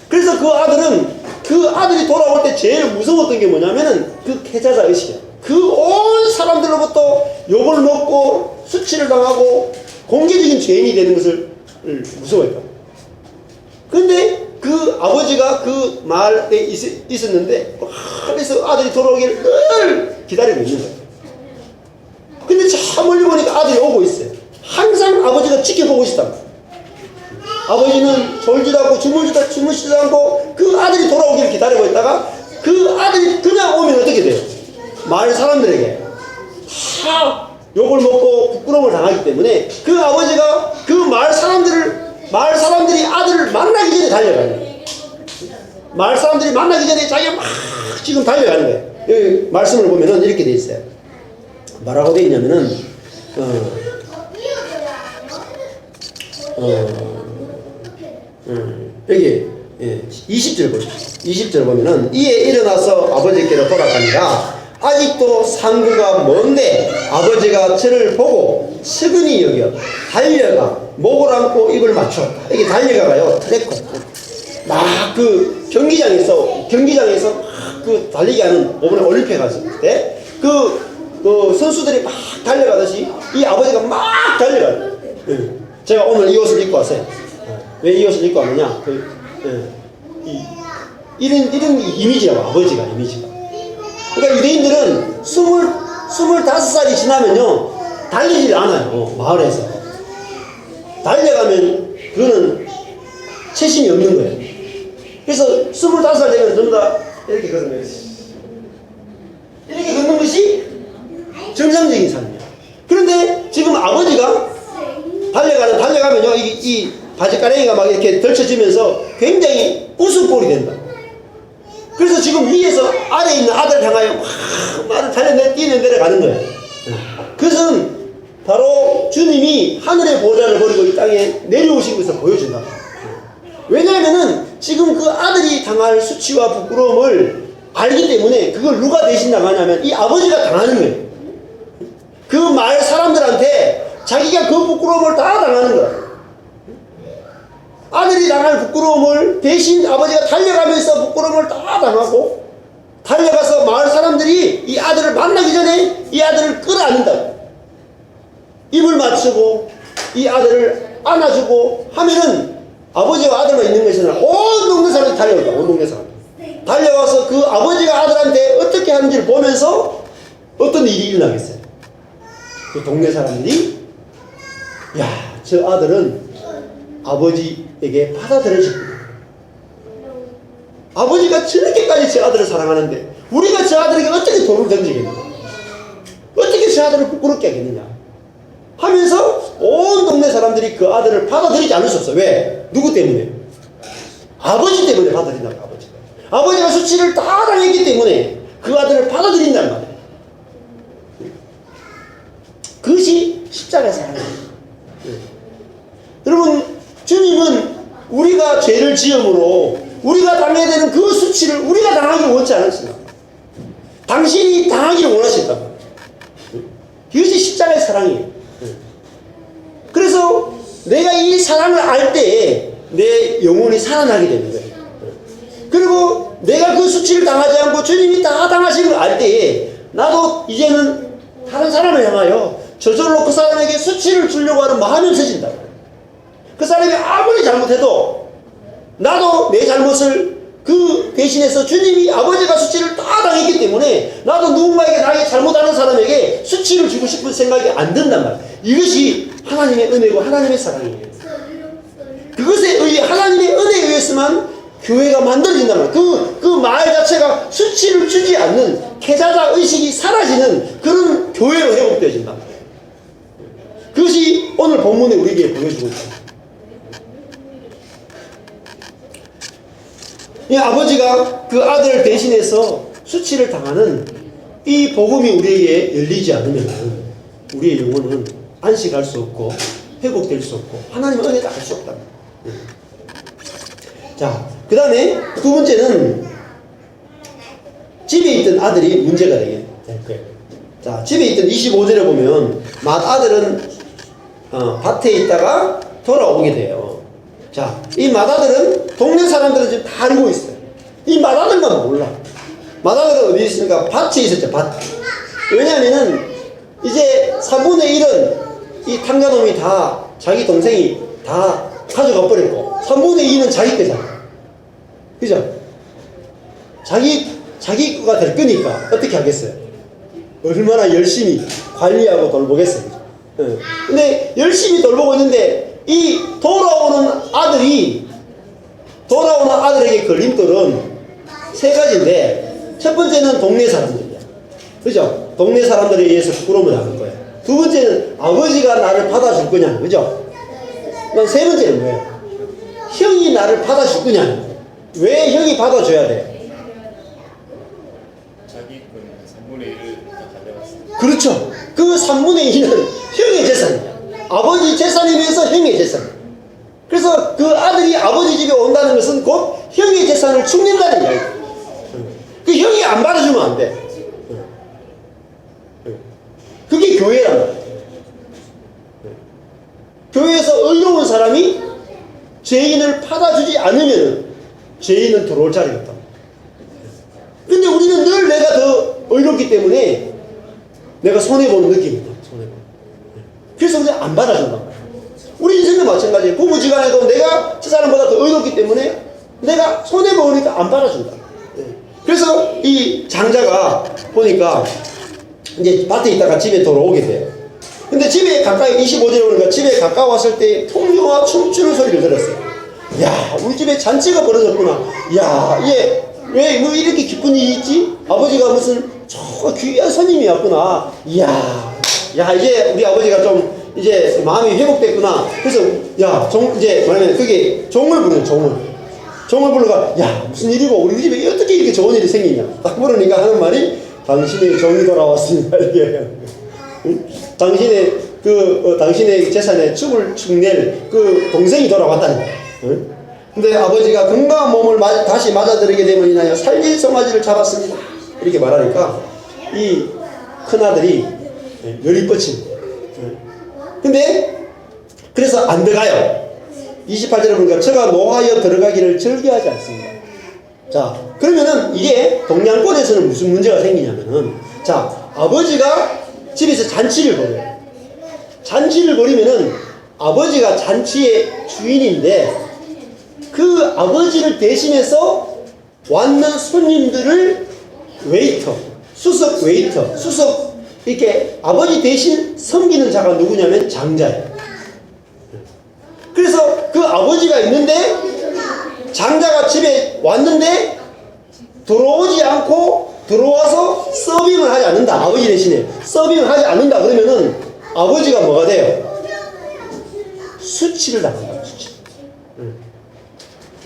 Speaker 1: 그래서 그 아들이 돌아올 때 제일 무서웠던 게 뭐냐면은 그 캐자자 의식이야. 그 온 사람들로부터 욕을 먹고 수치를 당하고 공개적인 죄인이 되는 것을 무서워했다. 근데 그 그 아버지가 그 마을에 있었는데 그래서 아들이 돌아오기를 늘 기다리고 있는 거예요. 근데 저 멀리 보니까 아들이 오고 있어요. 항상 아버지가 지켜보고 있었단 말이에요. 아버지는 졸지도 않고 주무시지도 않고 그 아들이 돌아오기를 기다리고 있다가 그 아들이 그냥 오면 어떻게 돼요? 마을 사람들에게 다 욕을 먹고 부끄러움을 당하기 때문에 그 아버지가 그 마을 사람들이 아들을 만나기 전에 달려가는 거예요. 마을 사람들이 만나기 전에 자기가 막 지금 달려가는 거예요. 여기 말씀을 보면은 이렇게 돼 있어요. 뭐라고 돼 있냐면은 여기 20절 보십시오. 20절 보면은 이에 일어나서 아버지께로 돌아가니라 아직도 상구가 먼데 아버지가 저를 보고 측은히 여겨 달려가 목을 안고 입을 맞추었다. 이게 달려가가요 트래커 막 그 경기장에서 막 그 달리기 하는 이번에 올림픽 갔을 때 그 선수들이 막 달려가듯이 이 아버지가 막 달려가요. 제가 오늘 이 옷을 입고 왔어요. 왜 이 옷을 입고 왔느냐? 이런 이미지라고, 아버지가 이미지가. 그러니까 유대인들은 25살이 지나면요, 달리질 않아요, 마을에서. 달려가면 그거는 채심이 없는 거예요. 그래서 25살 되면 전부 다 이렇게 걷는 거예요. 이렇게 걷는 것이 정상적인 삶이에요. 그런데 지금 아버지가 달려가면요, 이 바지가랭이가 막 이렇게 덜쳐지면서 굉장히 웃음꼴이 된다. 그래서 지금 위에서 아래에 있는 아들을 향하여 말을 뛰는 내려가는 거예요. 그것은 바로 주님이 하늘의 보좌를 버리고 이 땅에 내려오신 것을 보여준다. 왜냐하면은 지금 그 아들이 당할 수치와 부끄러움을 알기 때문에 그걸 누가 대신 당하냐면 이 아버지가 당하는 거예요. 그 마을 사람들한테 자기가 그 부끄러움을 다 당하는 거야. 아들이 당할 부끄러움을 대신 아버지가 달려가면서 부끄러움을 다 당하고 달려가서 마을 사람들이 이 아들을 만나기 전에 이 아들을 끌어안는다. 입을 맞추고 이 아들을 안아주고 하면은 아버지와 아들만 있는 것이 아니라 온 동네 사람들이 달려온다. 온 동네 사람 달려와서 그 아버지가 아들한테 어떻게 하는지를 보면서 어떤 일이 일어나겠어요. 그 동네 사람들이 야, 저 아들은 아버지에게 받아들여지고 아버지가 저렇게까지 저 아들을 사랑하는데 우리가 저 아들에게 어떻게 돌을 던지겠느냐, 어떻게 저 아들을 부끄럽게 하겠느냐 하면서 온 동네 사람들이 그 아들을 받아들이지 않을 수 없어. 왜? 누구 때문에? 아버지 때문에 받아들인다고. 아버지가 수치를 다 당했기 때문에 그 아들을 받아들인단 말이에요. 그것이 십자가의 사랑이에요. 여러분, 주님은 우리가 죄를 지음으로 우리가 당해야 되는 그 수치를 우리가 당하기를 원치 않았습니다. 당신이 당하기를 원하셨단 말이에요. 이것이 십자가의 사랑이에요. 그래서 내가 이 사랑을 알 때에 내 영혼이 살아나게 되는 거예요. 그리고 내가 그 수치를 당하지 않고 주님이 다 당하신 걸 알 때에 나도 이제는 다른 사람을 향하여 저절로 그 사람에게 수치를 주려고 하는 마음이 없어진다. 그 사람이 아무리 잘못해도 나도 내 잘못을 그 대신해서 주님이 아버지가 수치를 다 당했기 때문에 나도 누군가에게 나에게 잘못하는 사람에게 수치를 주고 싶은 생각이 안 든단 말이야. 이것이 하나님의 은혜고 하나님의 사랑이에요. 그것에 의해 하나님의 은혜에 의해서만 교회가 만들어진단 말이야. 그 마을 자체가 수치를 주지 않는 패자자 의식이 사라지는 그런 교회로 회복되어진단 말이야. 그것이 오늘 본문에 우리에게 보여주고 있습니다. 이 아버지가 그 아들을 대신해서 수치를 당하는 이 복음이 우리에게 열리지 않으면 우리의 영혼은 안식할 수 없고 회복될 수 없고 하나님의 은혜도 알 수 없다. 자, 그 다음에 두 번째는 집에 있던 아들이 문제가 되게 될 거예요. 자, 집에 있던 25절에 보면 맏아들은 밭에 있다가 돌아오게 돼요. 자, 이 맏아들은 동네 사람들은 지금 다 알고 있어요. 이 맏아들만 몰라. 맏아들은 어디 있습니까? 밭에 있었죠, 밭. 왜냐하면은 이제 3분의 1은 이 탕자놈이 다 자기 동생이 다 가져가 버렸고 3분의 2는 자기 거잖아. 그죠? 자기 거가 될 거니까 어떻게 하겠어요? 얼마나 열심히 관리하고 돌보겠어요. 그죠? 근데 열심히 돌보고 있는데 이 돌아오는 아들에게 걸림돌은 세 가지인데, 첫 번째는 동네 사람들이야. 그죠? 동네 사람들에 의해서 부끄러움을 당할 거야. 두 번째는 아버지가 나를 받아줄 거냐. 그죠? 세 번째는 뭐예요? 형이 나를 받아줄 거냐. 왜 형이 받아줘야 돼?
Speaker 2: 자기 건 3분의 1을 다 가져갔습니다.
Speaker 1: 그렇죠. 그 3분의 2는 형의 재산이야. 아버지 재산에 비해서 형의 재산. 그래서 그 아들이 아버지 집에 온다는 것은 곧 형의 재산을 축낸다는 이야기야. 그 형이 안 받아주면 안 돼. 그게 교회란 말이야. 교회에서 의로운 사람이 죄인을 받아주지 않으면 죄인은 들어올 자리가 없다. 근데 우리는 늘 내가 더 의롭기 때문에 내가 손해보는 느낌이다. 손해보는. 그래서 우리가 안 받아준단 말이야. 우리 인생도 마찬가지예요. 부부지간에도 내가 저 사람보다 더 의롭기 때문에 내가 손해보니까 안 받아준다. 그래서 이 장자가 보니까 이제 밭에 있다가 집에 돌아오게 돼요. 근데 집에 가까이 25절에 보니까 집에 가까웠을 때 풍류와 춤추는 소리를 들었어요. 야, 우리 집에 잔치가 벌어졌구나. 야, 얘 왜 뭐 이렇게 기쁜 일이 있지? 아버지가 무슨 저 귀한 손님이 왔구나. 이야, 야, 이제 우리 아버지가 좀 이제 마음이 회복됐구나. 그래서 야, 이제 뭐냐면 그게 종을 부르는 종을 불러가, 야, 무슨 일이고 우리 집에 어떻게 이렇게 좋은 일이 생기냐. 딱 부르니까 하는 말이 당신의 종이 돌아왔습니다. 이게 당신의 재산에 축을 축낼 그 동생이 돌아왔다는 거야. 응? 근데 아버지가 건강한 몸을 다시 맞아들이게 되면 인하여 살릴 송아지를 잡았습니다. 이렇게 말하니까 이 큰아들이 열이 뻗친. 근데 그래서 안 들어가요. 28절에 보니까 저가 노하여 들어가기를 즐겨하지 않습니다. 자, 그러면은 이게 동양권에서는 무슨 문제가 생기냐면은, 자, 아버지가 집에서 잔치를 벌여요. 잔치를 벌이면은 아버지가 잔치의 주인인데 그 아버지를 대신해서 왔는 손님들을 수석 이렇게 아버지 대신 섬기는 자가 누구냐면 장자예요. 그래서 그 아버지가 있는데 장자가 집에 왔는데 들어오지 않고 들어와서 서빙을 하지 않는다. 아버지 대신에 서빙을 하지 않는다. 그러면은 아버지가 뭐가 돼요? 수치를 당한다. 수치.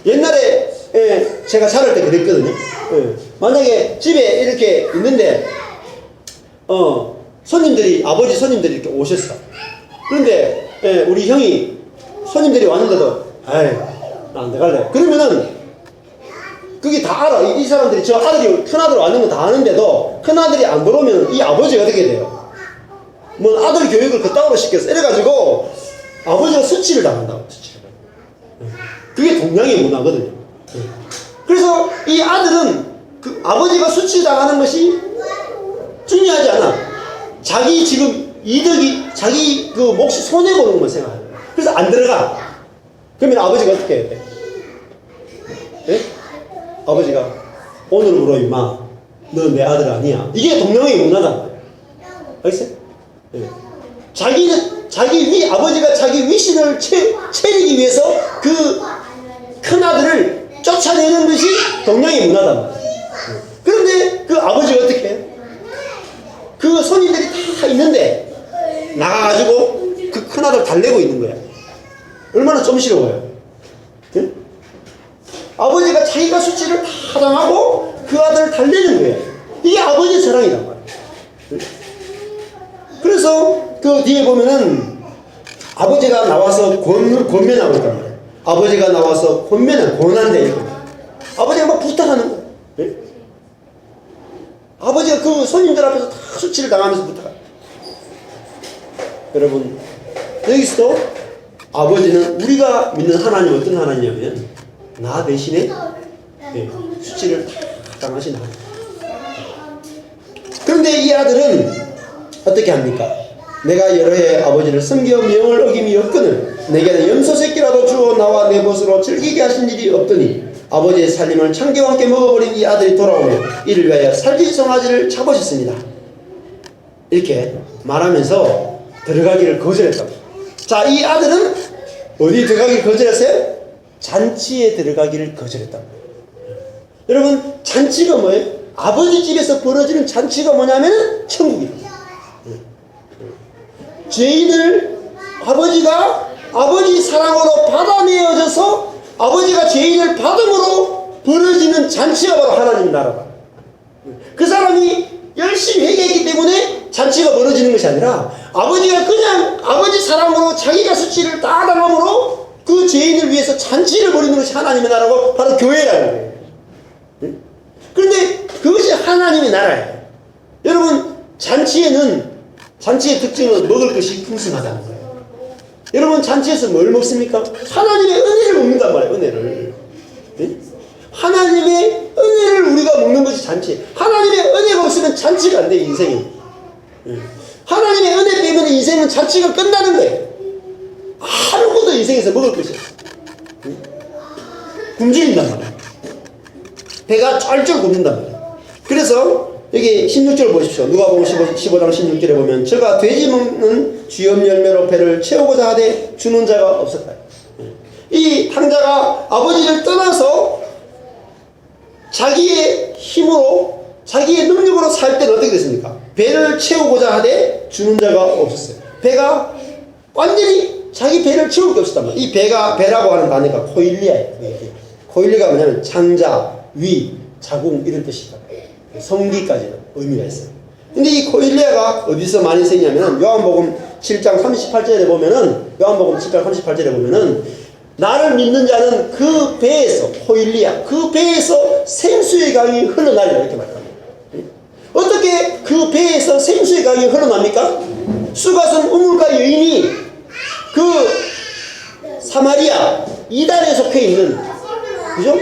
Speaker 1: 옛날에 제가 자랄 때 그랬거든요. 만약에 집에 이렇게 있는데 아버지 손님들이 이렇게 오셨어. 그런데 우리 형이 손님들이 왔는데도 나 안 들어갈래. 그러면은 그게 다 알아. 이 사람들이 저 아들이 큰아들 왔는 거 다 아는데도 큰아들이 안 들어오면 이 아버지가 어떻게 돼요? 뭐 아들 교육을 그따위로 시켰어. 이래가지고 아버지가 수치를 당한다고. 그게 동양의 문화거든요. 그래서 이 아들은 그 아버지가 수치당하는 것이 중요하지 않아. 자기 지금 이득이 자기 그 몫이 손해보는 것만 생각해요. 그래서 안 들어가. 그러면 아버지가 어떻게 해야 돼? 네? 아버지가 오늘부로 임마 너 내 아들 아니야. 이게 동양의 문화다. 알겠어요? 네. 아버지가 자기 위신을 채리기 위해서 그 큰아들을 쫓아내는 것이 동양의 문화단 말이에요. 그런데 그 아버지가 어떻게 해요? 그 손님들이 다 있는데 나가가지고 그 큰아들 달래고 있는 거야. 얼마나 좀스러워요. 네? 아버지가 자기가 수치를 다 당하고 그 아들을 달래는 거예요. 이게 아버지의 사랑이란 말이에요. 네? 그래서 그 뒤에 보면은 아버지가 나와서 권면하고 있단 말이에요. 아버지가 나와서 권한대. 아버지가 막 부탁하는 거예요. 네? 아버지가 그 손님들 앞에서 다 수치를 당하면서 부탁해요. 여러분, 여기서도 아버지는 우리가 믿는 하나님 어떤 하나님이냐면 나 대신에 수치를 다 당하신 하나님. 그런데 이 아들은 어떻게 합니까? 내가 여러 해 아버지를 섬겨 명을 어김이 없거늘 내게는 염소 새끼라도 주어 나와 내 벗으로 즐기게 하신 일이 없더니 아버지의 살림을 창기와 함께 먹어버린 이 아들이 돌아오며 이를 위하여 살진 송아지를 잡으셨습니다. 이렇게 말하면서 들어가기를 거절했다. 자, 이 아들은 어디 들어가기를 거절했어요? 잔치에 들어가기를 거절했다. 여러분, 잔치가 뭐예요? 아버지 집에서 벌어지는 잔치가 뭐냐면 천국입니다. 죄인을 아버지가 아버지 사랑으로 받아내어져서 아버지가 죄인을 받음으로 벌어지는 잔치가 바로 하나님 나라다. 그 사람이 열심히 회개했기 때문에 잔치가 벌어지는 것이 아니라 아버지가 그냥 아버지 사랑으로 자기가 수치를 다 당함으로 그 죄인을 위해서 잔치를 벌이는 것이 하나님의 나라고 바로 교회라는 거예요. 그런데 그것이 하나님의 나라예요. 여러분, 잔치의 특징은 먹을 것이 풍성하다는 거예요. 여러분, 잔치에서 뭘 먹습니까? 하나님의 은혜를 먹는단 말이에요. 은혜를. 네? 하나님의 은혜를 우리가 먹는 것이 잔치. 하나님의 은혜가 없으면 잔치가 안 돼, 인생이. 네. 하나님의 은혜 때문에 인생은 잔치가 끝나는 거예요. 아무것도 인생에서 먹을 것이 없어요. 네? 굶주린단 말이에요. 배가 쩔쩔 굶는단 말이에요. 그래서 여기 16절 보십시오. 누가복음 15장 16절에 보면 저가 돼지 먹는 주염 열매로 배를 채우고자 하되 주는 자가 없었다. 이 탕자가 아버지를 떠나서 자기의 힘으로 자기의 능력으로 살 때는 어떻게 됐습니까? 배를 채우고자 하되 주는 자가 없었어요. 배가 완전히 자기 배를 채울 게 없었단 말이에요. 이 배라고 하는 단어가 코일리아예요. 코일리가 뭐냐면 창자, 위, 자궁 이런 뜻이다. 성기까지 의미가 있어요. 근데 이 코일리아가 어디서 많이 쓰이냐면 요한복음 7장 38절에 보면은 나를 믿는 자는 그 배에서 코일리아 그 배에서 생수의 강이 흘러나리라 이렇게 말합니다. 어떻게 그 배에서 생수의 강이 흘러납니까? 수가성 우물가 여인이 그 사마리아 이단에 속해 있는 그죠?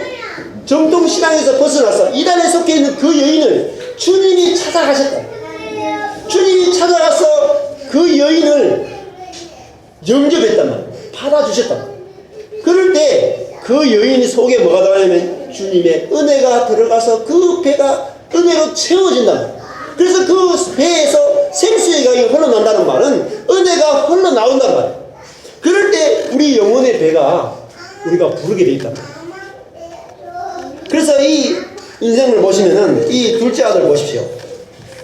Speaker 1: 정통신앙에서 벗어나서 이단에 속해 있는 그 여인을 주님이 찾아가셨다. 주님이 찾아가서 그 여인을 영접했단 말이에요. 받아주셨단 말이에요. 그럴 때 그 여인이 속에 뭐가 들어가냐면 주님의 은혜가 들어가서 그 배가 은혜로 채워진단 말이에요. 그래서 그 배에서 생수의 강이 흘러난다는 말은 은혜가 흘러나온단 말이에요. 그럴 때 우리 영혼의 배가 우리가 부르게 돼 있단 말이에요. 그래서 이 인생을 보시면은 이 둘째 아들 보십시오.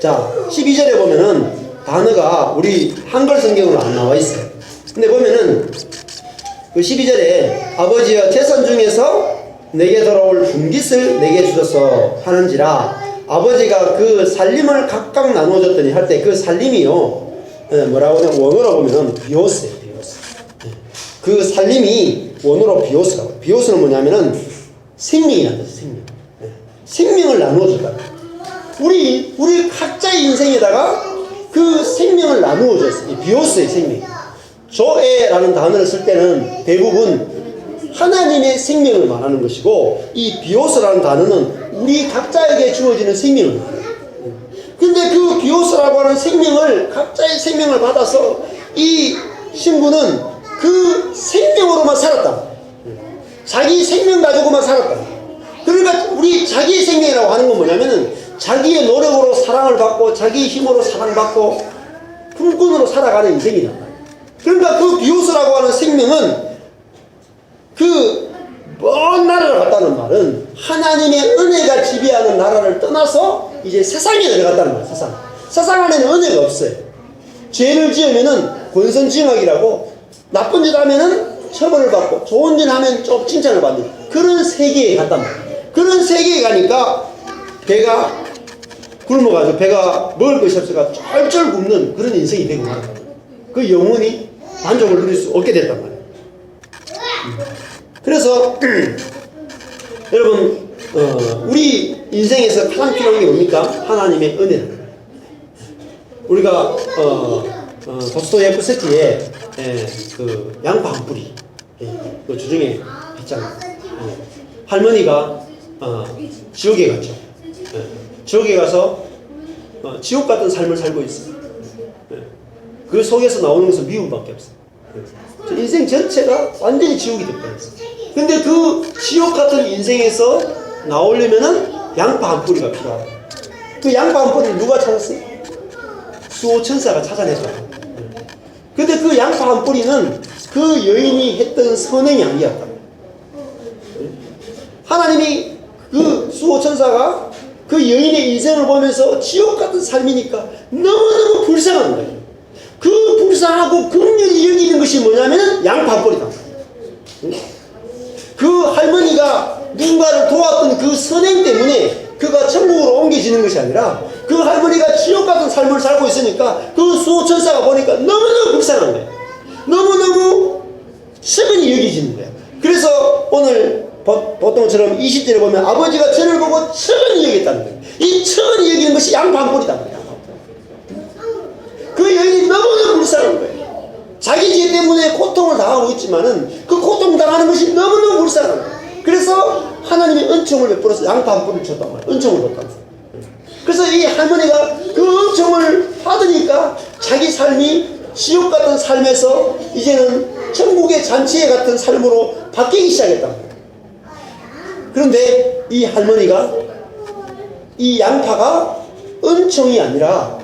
Speaker 1: 자, 12절에 보면은 단어가 우리 한글 성경으로 안 나와 있어요. 근데 보면은 그 12절에 아버지여 재산 중에서 내게 돌아올 분깃을 내게 주소서 하는지라 아버지가 그 살림을 각각 나눠줬더니 할 때 그 살림이요 뭐라고 하냐면 원어로 보면은 비오스예요. 비오스. 그 살림이 원어로 비오스라고. 비오스는 뭐냐면은 생명이라는 뜻이에요. 생명. 생명을 나누어줬다. 우리 각자의 인생에다가 그 생명을 나누어 줬어요. 비오스의 생명. 조에라는 단어를 쓸 때는 대부분 하나님의 생명을 말하는 것이고 이 비오스라는 단어는 우리 각자에게 주어지는 생명을 말해요. 근데 그 비오스라고 하는 생명을 각자의 생명을 받아서 이 신부는 그 생명으로만 살았다. 자기 생명 가지고만 살았다. 그러니까 우리 자기의 생명이라고 하는 건 뭐냐면은 자기의 노력으로 사랑을 받고 자기의 힘으로 사랑받고 품꾼으로 살아가는 인생이란 말이에요. 그러니까 그 비오스라고 하는 생명은 그 먼 나라를 갔다는 말은 하나님의 은혜가 지배하는 나라를 떠나서 이제 세상에 들어갔다는 말이에요. 세상 안에는 은혜가 없어요. 죄를 지으면은 권선징악이라고 나쁜 짓 하면은 처벌을 받고 좋은 일 하면 좀 칭찬을 받는 그런 세계에 갔단 말이에요. 그런 세계에 가니까 배가 굶어가지고 배가 먹을 것이 없어가 쩔쩔 굶는 그런 인생이 되고 말이에요. 그 영혼이 만족을 누릴 수 없게 됐단 말이에요. 그래서 여러분 우리 인생에서 가장 필요한 게 뭡니까? 하나님의 은혜입니다. 우리가 도스토예프스키의 그 양파 한 뿌리 그 주중에 했잖아요. 할머니가 지옥에 갔죠. 지옥에 가서 지옥 같은 삶을 살고 있어요. 그 속에서 나오는 것은 미움밖에 없어요. 인생 전체가 완전히 지옥이 됐다. 근데 그 지옥 같은 인생에서 나오려면은 양파 한 뿌리가 필요하다. 그 양파 한 뿌리를 누가 찾았어요? 수호천사가 찾아냈다. 근데 그 양파 한 뿌리는 그 여인이 했던 선행이 아니었다. 하나님이 그 수호천사가 그 여인의 인생을 보면서 지옥 같은 삶이니까 너무너무 불쌍한 거예요. 그 불쌍하고 긍휼히 여기는 것이 뭐냐면 양파 한 뿌리다. 그 할머니가 누군가를 도왔던 그 선행 때문에 그가 천국으로 옮겨지는 것이 아니라 그 할머니가 지옥 같은 삶을 살고 있으니까 그 수호천사가 보니까 너무너무 불쌍한 거예요. 너무너무 시근히 여기지는 거예요. 그래서 오늘 보통처럼 20절에 보면 아버지가 저를 보고 측은히 여겼다는 거예요. 이 측은히 여기는 것이 양파 한 뿌리다. 그 여인이 너무너무 불쌍한 거예요. 자기 죄 때문에 고통을 당하고 있지만은 그 고통 당하는 것이 너무너무 불쌍한 거예요. 그래서 하나님이 은총을 베풀어서 양파 한 뿌리를 줬단 말이에요. 은총을 줬단 말이에요. 그래서 이 할머니가 그 은총을 받으니까 자기 삶이 지옥 같은 삶에서 이제는 천국의 잔치에 같은 삶으로 바뀌기 시작했단 말이에요. 그런데 이 할머니가 이 양파가 은총이 아니라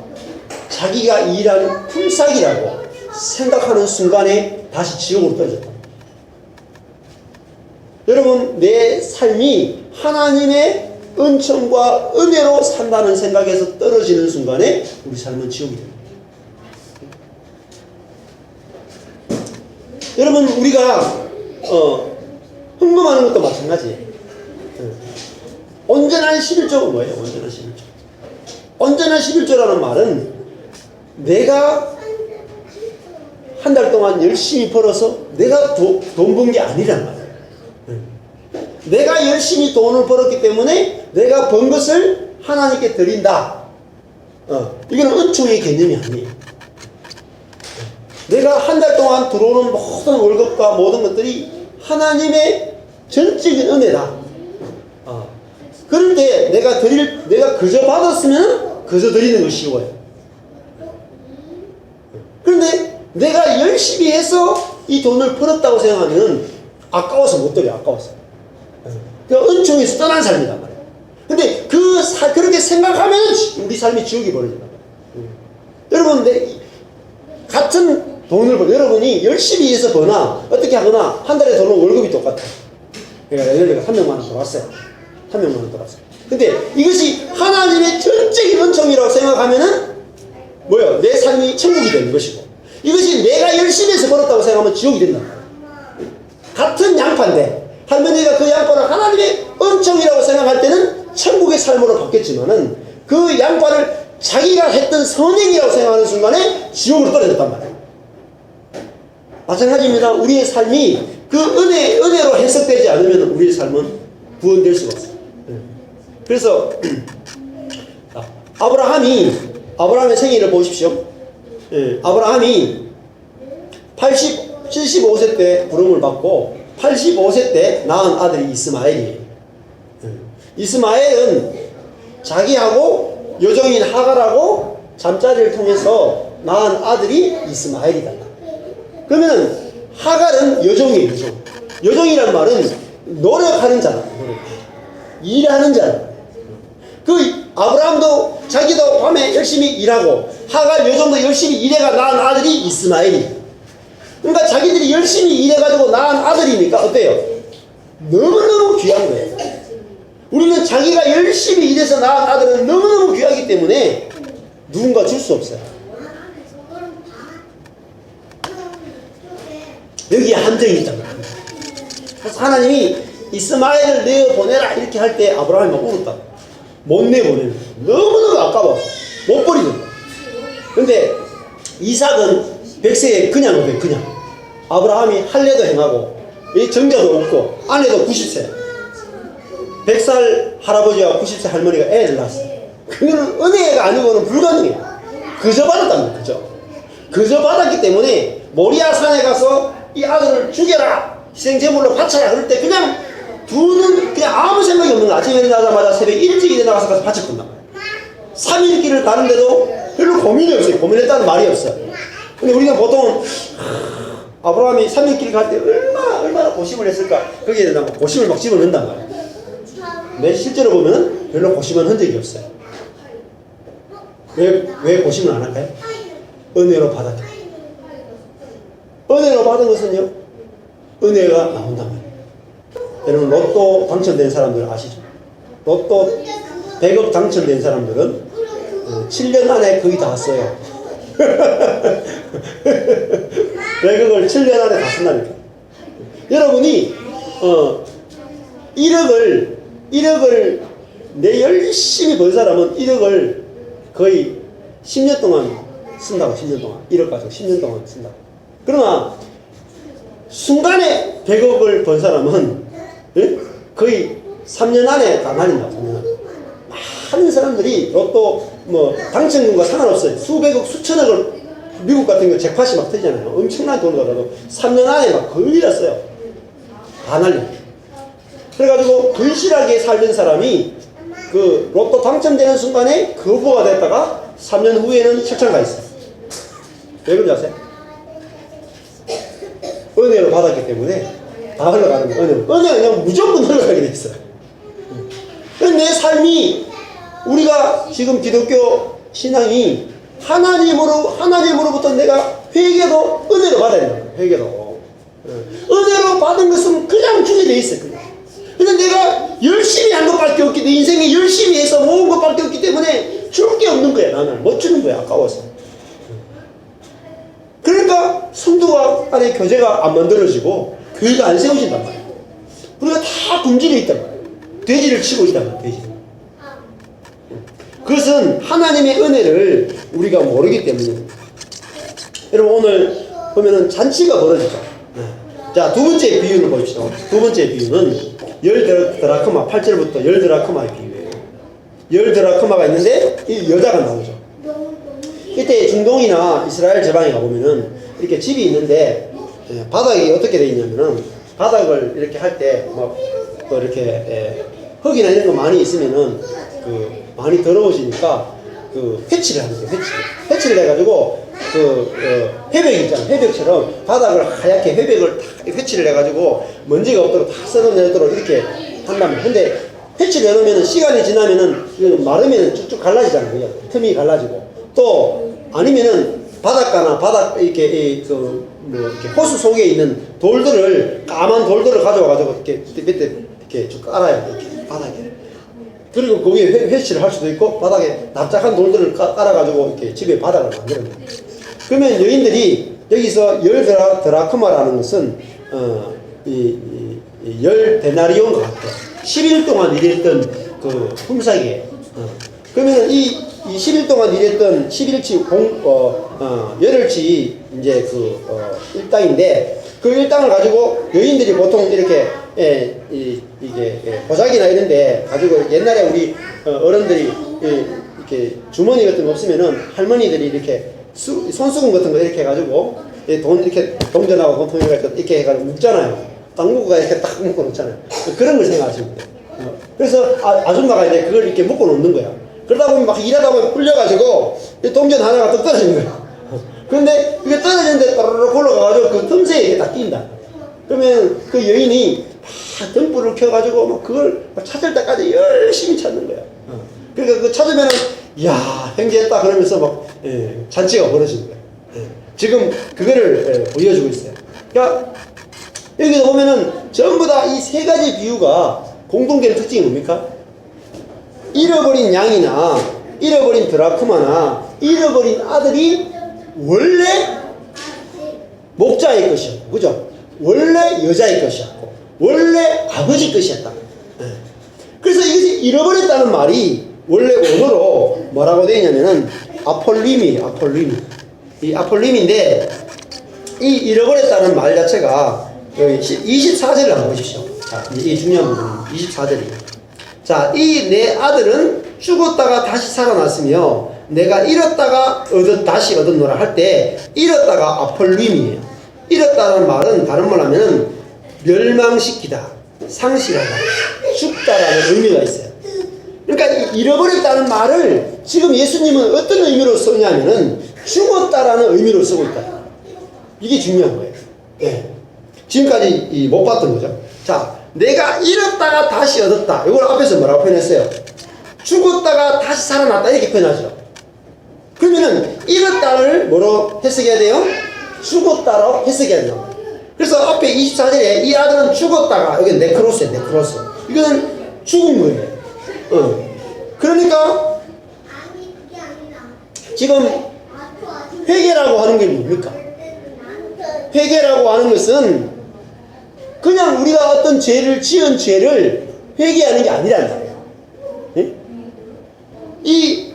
Speaker 1: 자기가 일한 품삯이라고 생각하는 순간에 다시 지옥으로 떨어졌다. 여러분, 내 삶이 하나님의 은총과 은혜로 산다는 생각에서 떨어지는 순간에 우리 삶은 지옥이 됩니다. 여러분, 우리가 헌금하는 것도 마찬가지예요. 온전한 11조가 뭐예요? 온전한 11조. 온전한 11조라는 말은 내가 한 달 동안 열심히 벌어서 내가 돈 번 게 아니란 말이에요. 내가 열심히 돈을 벌었기 때문에 내가 번 것을 하나님께 드린다. 이건 은총의 개념이 아니에요. 내가 한 달 동안 들어오는 모든 월급과 모든 것들이 하나님의 전적인 은혜다. 그럴 때 내가 그저 받았으면 그저 드리는 것이 쉬워요. 그런데 내가 열심히 해서 이 돈을 벌었다고 생각하면 아까워서 못 드려. 아까워서. 그 은총에서 떠난 삶이란 말이에요. 근데 그렇게 생각하면 우리 삶이 지옥이 벌어진다. 여러분, 같은 돈을 여러분이 열심히 해서 버나 어떻게 하거나 한 달에 들어오는 월급이 똑같아. 그러니까 예를 들어 300만 원 들어왔어요. 300만 원 들어왔어요. 근데 이것이 하나님의 전적인 은총이라고 생각하면은 뭐야? 내 삶이 천국이 되는 것이고, 이것이 내가 열심히 해서 벌었다고 생각하면 지옥이 된다. 같은 양파인데 할머니가 그 양파를 하나님의 은총이라고 생각할 때는 천국의 삶으로 바뀌었지만은 그 양파를 자기가 했던 선행이라고 생각하는 순간에 지옥으로 떨어졌단 말이에요. 마찬가지입니다. 우리의 삶이 그 은혜로 해석되지 않으면 우리의 삶은 구원될 수가 없어요. 그래서 아브라함의 생애를 보십시오. 아브라함이 75세 때 부름을 받고 85세 때 낳은 아들이 이스마엘이에요. 이스마엘은 자기하고 여종인 하갈하고 잠자리를 통해서 낳은 아들이 이스마엘이다. 그러면 하갈은 여종이에요. 여종이란 말은 노력하는 자다. 일하는 자다. 그 아브라함도 자기도 밤에 열심히 일하고 하갈 여종도 열심히 일해가 낳은 아들이 이스마엘이에요. 그러니까 자기들이 열심히 일해가지고 낳은 아들이니까 어때요? 너무너무 귀한 거예요. 우리는 자기가 열심히 일해서 낳은 아들은 너무너무 귀하기 때문에 누군가 줄 수 없어요. 여기에 함정이 있단 말이에요. 그래서 하나님이 이스마엘을 내어보내라 이렇게 할 때 아브라함이 막 울었다. 못 내보내는 거예요. 너무너무 아까워. 못 버리는 거예요. 근데 이삭은 100세에 그냥 얻어요. 그냥. 아브라함이 할례도 행하고 정자도 없고 아내도 90세. 100살 할아버지와 90세 할머니가 애를 낳았어요. 그거는 은혜가 아니고는 불가능해요. 그저 받았답니다. 그저 받았기 때문에 모리아 산에 가서 이 아들을 죽여라, 희생제물로 바쳐라 그럴 때 그냥 그냥 아무 생각이 없는 거야. 아침에 일어나자마자 새벽 일찍 일어나서 가서 바쳤단 말이야. 3일 길을 가는데도 별로 고민이 없어요. 고민했다는 말이 없어요. 근데 우리가 보통 아브라함이 산맥길 갈 때 얼마나 고심을 했을까. 거기에다 막 고심을 막 집어넣는단 말이에요. 근데 실제로 보면 별로 고심한 흔적이 없어요. 왜 고심을 안 할까요? 은혜로 받았기 때문에. 은혜로 받은 것은요, 은혜가 나온단 말이에요. 여러분, 로또 당첨된 사람들 아시죠? 로또 100억 당첨된 사람들은 7년 안에 거의 다 써요. 100억을 7년 안에 다 쓴다니까. 여러분이 1억을 내 열심히 번 사람은 1억을 거의 10년 동안 쓴다고. 10년 동안 1억 가지고 10년 동안 쓴다고. 그러나 순간에 100억을 번 사람은 거의 3년 안에 다 날린다고. 3년 안에. 많은 사람들이 로또 당첨금과 상관없어요. 수백억 수천억을, 미국 같은 경우 잭팟이 막 터지잖아요. 엄청난 돈을 받아도 3년 안에 막 거의 다 써요. 다 날려. 그래가지고 불실하게 살던 사람이 그 로또 당첨되는 순간에 거부가 됐다가 3년 후에는 철창 가 있어요. 왜 그런지 아세요? 은혜로 받았기 때문에 다 흘러가는 거예요. 은혜가 그냥 무조건 흘러가게 돼 있어요. 내 삶이, 우리가 지금 기독교 신앙이 하나님으로부터 내가 회개도 은혜로 받아야 된다. 회개도. 은혜로 받은 것은 그냥 주게 돼 있어요. 그냥 내가 열심히 한 것밖에 없기 때문에, 내 인생에 열심히 해서 모은 것밖에 없기 때문에 줄 게 없는 거야. 나는 못 주는 거야. 아까워서. 그러니까 성도가 안에 교제가 안 만들어지고 교회가 안 세워진단 말이야. 우리가 다 굶주려 있단 말이야. 돼지를 치고 있단 말이야. 돼지를. 그것은 하나님의 은혜를 우리가 모르기 때문입니다. 여러분, 오늘 보면은 잔치가 벌어지죠. 자, 두 번째 비유를 보십시오. 두 번째 비유는 10드라크마, 8절부터 10드라크마의 비유예요. 10드라크마가 있는데 이 여자가 나오죠. 이때 중동이나 이스라엘 지방에 가보면은 이렇게 집이 있는데 바닥이 어떻게 되어 있냐면은, 바닥을 이렇게 할 때 막 또 이렇게 흙이나 이런 거 많이 있으면은 많이 더러워지니까 회치를 하는 거예요. 회치를 해가지고 회벽 있잖아요. 회벽처럼 바닥을 하얗게 회벽을 회치를 해가지고 먼지가 없도록 다 썰어내도록 이렇게 한다면. 근데 회치를 해놓으면 시간이 지나면은 마르면 쭉쭉 갈라지잖아요. 틈이 갈라지고. 또 아니면은 바닷가나 이렇게 이렇게 호수 속에 있는 돌들을, 까만 돌들을 가져와가지고 이렇게 밑에 이렇게 쭉 깔아요. 이렇게 바닥에. 그리고 거기에 회치를 할 수도 있고, 바닥에 납작한 돌들을 깔아가지고 이렇게 집에 바닥을 만드는 거예요. 그러면 여인들이 여기서 10드라크마라는 것은 10데나리온과 같아요. 10일 동안 일했던 그 품삯이에요. 그러면 이 10일 동안 일했던 11치 열흘치 이제 일당인데, 그 일당을 가지고 여인들이 보통 이렇게 보자기나 이런데 가지고, 옛날에 우리 어른들이 이렇게 주머니 같은 거 없으면은 할머니들이 이렇게 손수건 같은 거 이렇게 해가지고 돈 이렇게 동전하고 돈통이가 이렇게 해가지고 묶잖아요. 땅무구가 이렇게 딱 묶어 놓잖아요. 그런 걸 생각하시면 돼요. 그래서 아줌마가 이제 그걸 이렇게 묶어 놓는 거야. 그러다 보면 막 일하다 보면 풀려가지고 동전 하나가 뚝 떨어지는 거야. 그런데 그게 떨어지는데 따르르 굴러가가지고 그 틈새에 이렇게 딱 끼인다. 그러면 그 여인이 막 등불을 켜가지고 막 그걸 찾을 때까지 열심히 찾는 거야. 그러니까 그 찾으면은, 이야, 행제했다 그러면서 막 잔치가 벌어지는 거야. 지금 그거를 보여주고 있어요. 그러니까 여기서 보면은 전부 다 이 세 가지 비유가 공통된 특징이 뭡니까? 잃어버린 양이나 잃어버린 드라크마나 잃어버린 아들이 원래 목자의 것이었고, 그죠? 원래 여자의 것이었고, 원래 아버지 것이었다. 그래서 이것이 잃어버렸다는 말이 원래 원어로 뭐라고 되어 있냐면은 아폴림이에요. 이 아폴림인데, 이 잃어버렸다는 말 자체가 여기 24절을 한번 보십시오. 자, 이게 중요한 부분입니다. 24절이에요. 자, 이 내 아들은 죽었다가 다시 살아났으며 내가 잃었다가 다시 얻었노라 할 때, 잃었다가 아폴림이에요. 잃었다는 말은 다른 말로 하면은 멸망시키다, 상실하다, 죽다라는 의미가 있어요. 그러니까 잃어버렸다는 말을 지금 예수님은 어떤 의미로 쓰냐면은 죽었다라는 의미로 쓰고 있다. 이게 중요한 거예요. 예. 지금까지 못 봤던 거죠. 자, 내가 잃었다가 다시 얻었다. 이걸 앞에서 뭐라고 표현했어요? 죽었다가 다시 살아났다. 이렇게 표현하죠. 그러면은 잃었다를 뭐로 해석해야 돼요? 죽었다로 해석해야 돼요. 그래서 앞에 24절에 이 아들은 죽었다가, 여기 네크로스예요. 네크로스. 이거는 죽은 거예요. 그러니까 지금 회개라고 하는 게 뭡니까? 회개라고 하는 것은 그냥 우리가 어떤 죄를 지은 죄를 회개하는 게 아니라는 거예요. 네? 이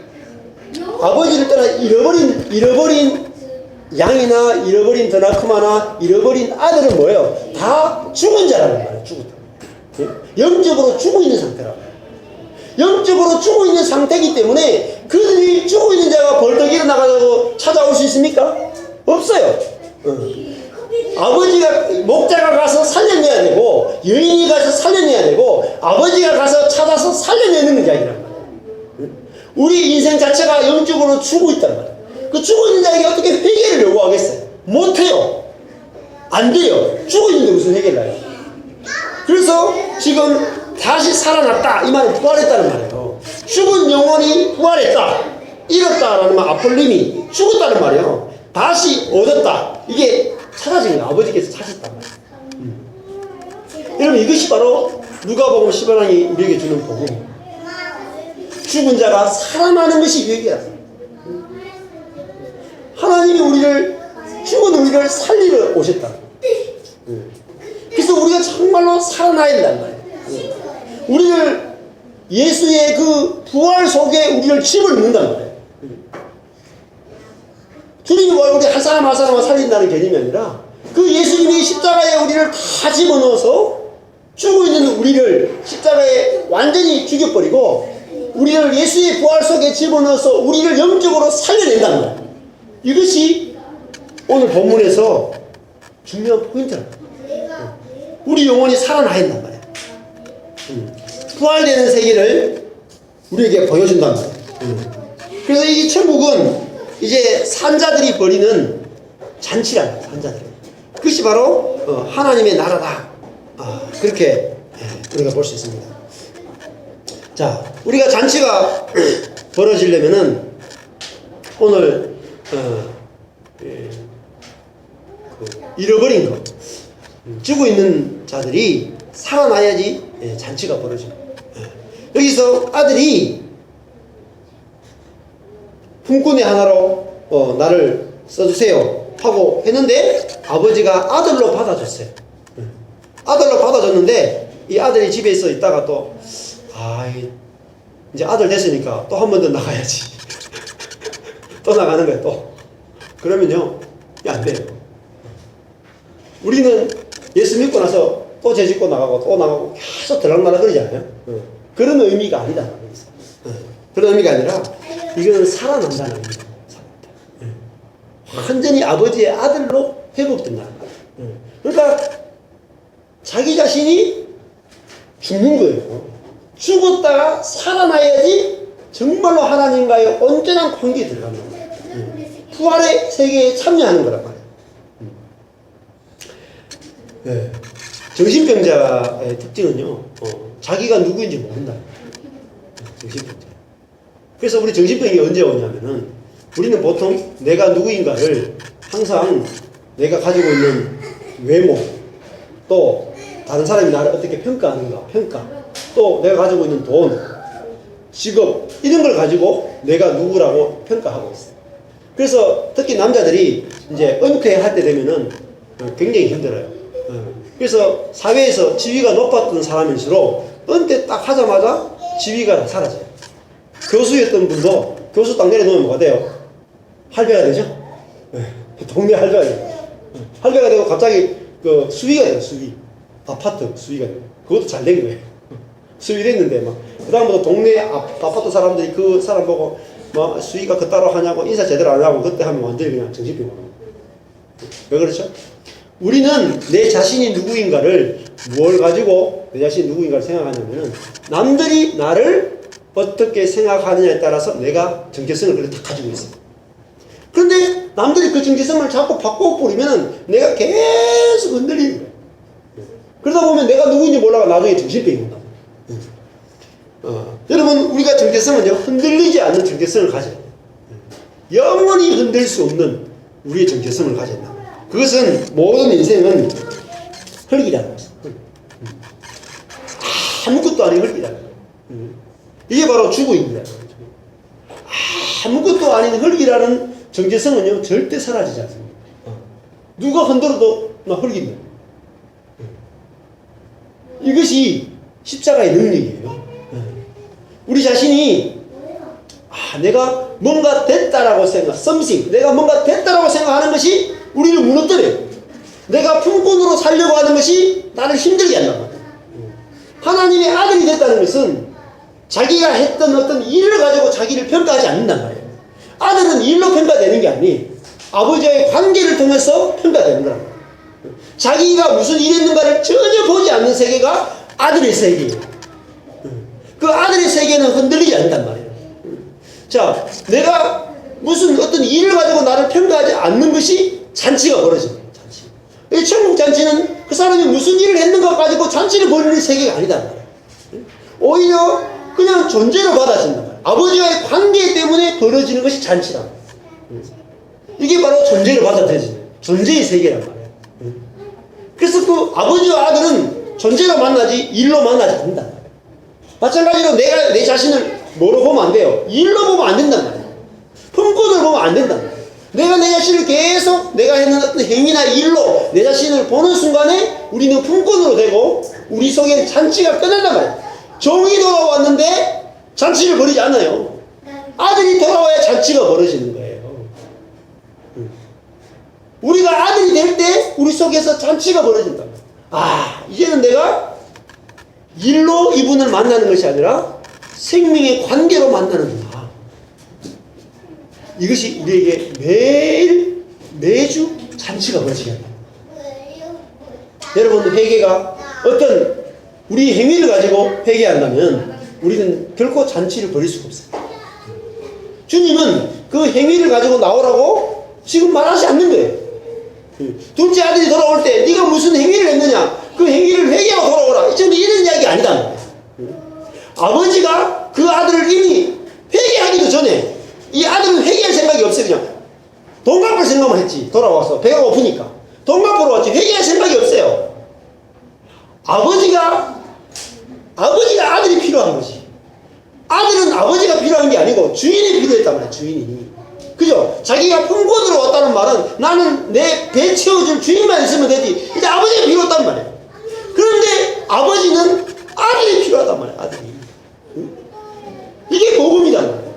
Speaker 1: 아버지를 떠나 잃어버린 양이나 잃어버린 드나크마나 잃어버린 아들은 뭐예요? 다 죽은 자라는 말이에요. 죽었다. 네? 영적으로 죽어 있는 상태라고. 영적으로 죽어 있는 상태이기 때문에 그들이 죽어 있는 자가 벌떡 일어나가지고 찾아올 수 있습니까? 없어요. 아버지가, 목자가 가서 살려내야 되고 여인이 가서 살려내야 되고 아버지가 가서 찾아서 살려내는 이야기란 말이에요. 우리 인생 자체가 영적으로 죽어 있단 말이에요. 그 죽어 있는 자에게 어떻게 회개를 요구하겠어요? 못해요. 안 돼요. 죽어 있는데 무슨 회개를 해요? 그래서 지금 다시 살아났다 이 말은 부활했다는 말이에요. 죽은 영혼이 부활했다. 잃었다라는 말, 아폴림이 죽었다는 말이에요. 다시 얻었다. 이게 찾아진 거예요. 아버지께서 찾았단 말이에요. 여러분, 이것이 바로 누가복음 10장이 우리에게 주는 복음. 죽은 자가 살아나는 것이 회개라. 하나님이 죽은 우리를 살리러 오셨다. 그래서 우리가 정말로 살아나야 된단 말이에요. 우리를 예수의 그 부활 속에 우리를 집어넣는단 말이에요. 주님이 뭐 우리 한 사람 한 사람만 살린다는 개념이 아니라 그 예수님이 십자가에 우리를 다 집어넣어서 죽어 있는 우리를 십자가에 완전히 죽여버리고 우리를 예수의 부활 속에 집어넣어서 우리를 영적으로 살려낸단 말이에요. 이것이 오늘 본문에서 중요한 포인트랍니다. 우리 영혼이 살아나야 된단 말이에요. 부활되는 세계를 우리에게 보여준단 말이에요. 그래서 이 천국은 이제 산자들이 벌이는 잔치란 산자들. 그것이 바로 하나님의 나라다. 그렇게 우리가 볼 수 있습니다. 자, 우리가 잔치가 벌어지려면은 오늘 잃어버린 것, 죽어 있는 자들이 살아나야지 잔치가 벌어집니다. 여기서 아들이 품꾼의 하나로 나를 써주세요 하고 했는데 아버지가 아들로 받아줬어요. 아들로 받아줬는데 이 아들이 집에 있어 있다가 또 이제 아들 됐으니까 또 한 번 더 나가야지. 또 나가는 거예요. 또 그러면요 안 돼요. 우리는 예수 믿고 나서 또 죄 짓고 나가고 또 나가고 계속 들락날락 그러지 않아요? 그런 의미가 아니다. 그런 의미가 아니라 이거는 살아난다는 의미입니다. 완전히 아버지의 아들로 회복된다는 거예요. 그러니까 자기 자신이 죽는 거예요. 죽었다가 살아나야지 정말로 하나님과의 온전한 관계에 들어가는 거예요. 부활의 세계에 참여하는 거란 말이에요. 네. 정신병자의 특징은요, 자기가 누구인지 모른다. 정신병자. 그래서 우리 정신병이 언제 오냐면은, 우리는 보통 내가 누구인가를 항상 내가 가지고 있는 외모, 또 다른 사람이 나를 어떻게 평가하는가, 또 내가 가지고 있는 돈, 직업, 이런 걸 가지고 내가 누구라고 평가하고 있어요. 그래서 특히 남자들이 이제 은퇴할 때 되면은 굉장히 힘들어요. 그래서 사회에서 지위가 높았던 사람일수록 은퇴 딱 하자마자 지위가 사라져요. 교수였던 분도 교수 딱 내려놓으면 뭐가 돼요? 할배가 되죠? 동네 할배가 돼요. 할배가 되고 갑자기 그 수위가 돼요. 수위. 아파트 수위가 돼요. 그것도 잘 된 거예요. 수위 됐는데 막 그다음부터 동네 아파트 사람들이 그 사람 보고 뭐 수위가 그따로 하냐고 인사 제대로 안 하고 그때 하면 완전히 그냥 정신병 오는 거예요. 왜 그렇죠? 우리는 내 자신이 누구인가를 뭘 가지고 내 자신이 누구인가를 생각하냐면은 남들이 나를 어떻게 생각하느냐에 따라서 내가 정체성을 그렇게 다 가지고 있어요. 그런데 남들이 그 정체성을 자꾸 바꿔버리면 내가 계속 흔들리는 거예요. 그러다 보면 내가 누구인지 몰라가 나중에 정신병이 온다. 여러분, 우리가 정체성은요, 흔들리지 않는 정체성을 가져야 돼요. 영원히 흔들 수 없는 우리의 정체성을 가져야 된다. 그것은 모든 인생은 흙이라는 것이다. 아무것도 아닌 흙이라는 거예요. 이게 바로 죽어입니다. 아무것도 아닌 흙이라는 정체성은요, 절대 사라지지 않습니다. 누가 흔들어도 나 흙입니다. 이것이 십자가의 능력이에요. 우리 자신이 내가 뭔가 됐다라고 내가 뭔가 됐다라고 생각하는 것이 우리를 무너뜨려요. 내가 품꾼으로 살려고 하는 것이 나를 힘들게 한단 말이에요. 하나님의 아들이 됐다는 것은 자기가 했던 어떤 일을 가지고 자기를 평가하지 않는단 말이에요. 아들은 일로 평가되는 게 아니에요. 아버지와의 관계를 통해서 평가되는 거란 말이에요. 자기가 무슨 일이 있는가를 전혀 보지 않는 세계가 아들의 세계예요. 그 아들의 세계는 흔들리지 않는단 말이에요. 자, 내가 무슨 어떤 일을 가지고 나를 평가하지 않는 것이 잔치가 벌어집니다. 잔치. 이 천국 잔치는 그 사람이 무슨 일을 했는가 가지고 잔치를 벌이는 세계가 아니단 말이에요. 오히려 그냥 존재로 받아진단 말이에요. 아버지와의 관계 때문에 벌어지는 것이 잔치란 말이에요. 이게 바로 존재로 받아들여지는 존재의 세계란 말이에요. 그래서 그 아버지와 아들은 존재로 만나지 일로 만나지 않는단 말이에요. 마찬가지로 내가 내 자신을 뭐로 보면 안 돼요? 일로 보면 안 된단 말이에요. 품꾼으로 보면 안 된단 말이에요. 내가 내 자신을 계속 내가 했는 어떤 행위나 일로 내 자신을 보는 순간에 우리는 품꾼으로 되고 우리 속에 잔치가 끝난단 말이에요. 종이 돌아왔는데 잔치를 벌이지 않아요. 아들이 돌아와야 잔치가 벌어지는 거예요. 우리가 아들이 될 때 우리 속에서 잔치가 벌어진다. 이제는 내가 일로 이분을 만나는 것이 아니라 생명의 관계로 만나는구나. 이것이 우리에게 매주 잔치가 벌어지게 한다. 여러분, 회개가 어떤 우리 행위를 가지고 회개한다면 우리는 결코 잔치를 벌일 수가 없어요. 주님은 그 행위를 가지고 나오라고 지금 말하지 않는 거예요. 둘째 아들이 돌아올 때 네가 무슨 행위를 했느냐, 그 행위를 회개하고 돌아오라, 이런 이야기 아니다. 아버지가 그 아들을 이미 회개하기도 전에 이 아들은 회개할 생각이 없어요. 그냥 돈 갚을 생각만 했지. 돌아와서 배가 고프니까 돈 갚으러 왔지. 회개할 생각이 없어요. 아버지가 아들이 필요한 거지. 아들은 아버지가 필요한 게 아니고 주인이 필요했단 말이야. 주인이. 그죠? 자기가 품꾼으로 왔다는 말은 나는 내 배 채워줄 주인만 있으면 되지. 이제 아버지가 필요 없단 말이야. 그런데 아버지는 아들이 필요하단 말이야. 아들이. 이게 복음이단 말이야.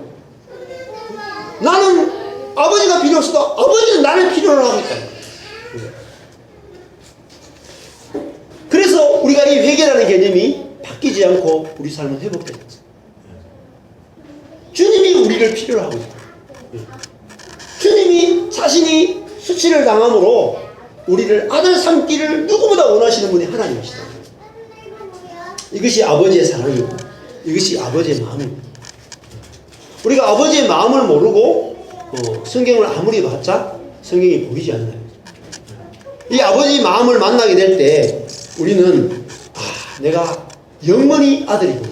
Speaker 1: 나는 아버지가 필요 없어도 아버지는 나를 필요로 하고 있단 말이야. 그래서 우리가 이 회개라는 개념이 바뀌지 않고 우리 삶은 회복되는 거죠. 주님이 우리를 필요로 하고 있다. 주님이 자신이 수치를 당함으로 우리를 아들 삼기를 누구보다 원하시는 분이 하나님이시다. 이것이 아버지의 사랑이고 이것이 아버지의 마음입니다. 우리가 아버지의 마음을 모르고 성경을 아무리 봤자 성경이 보이지 않나요? 이 아버지의 마음을 만나게 될 때 우리는 내가 영원히 아들이구나.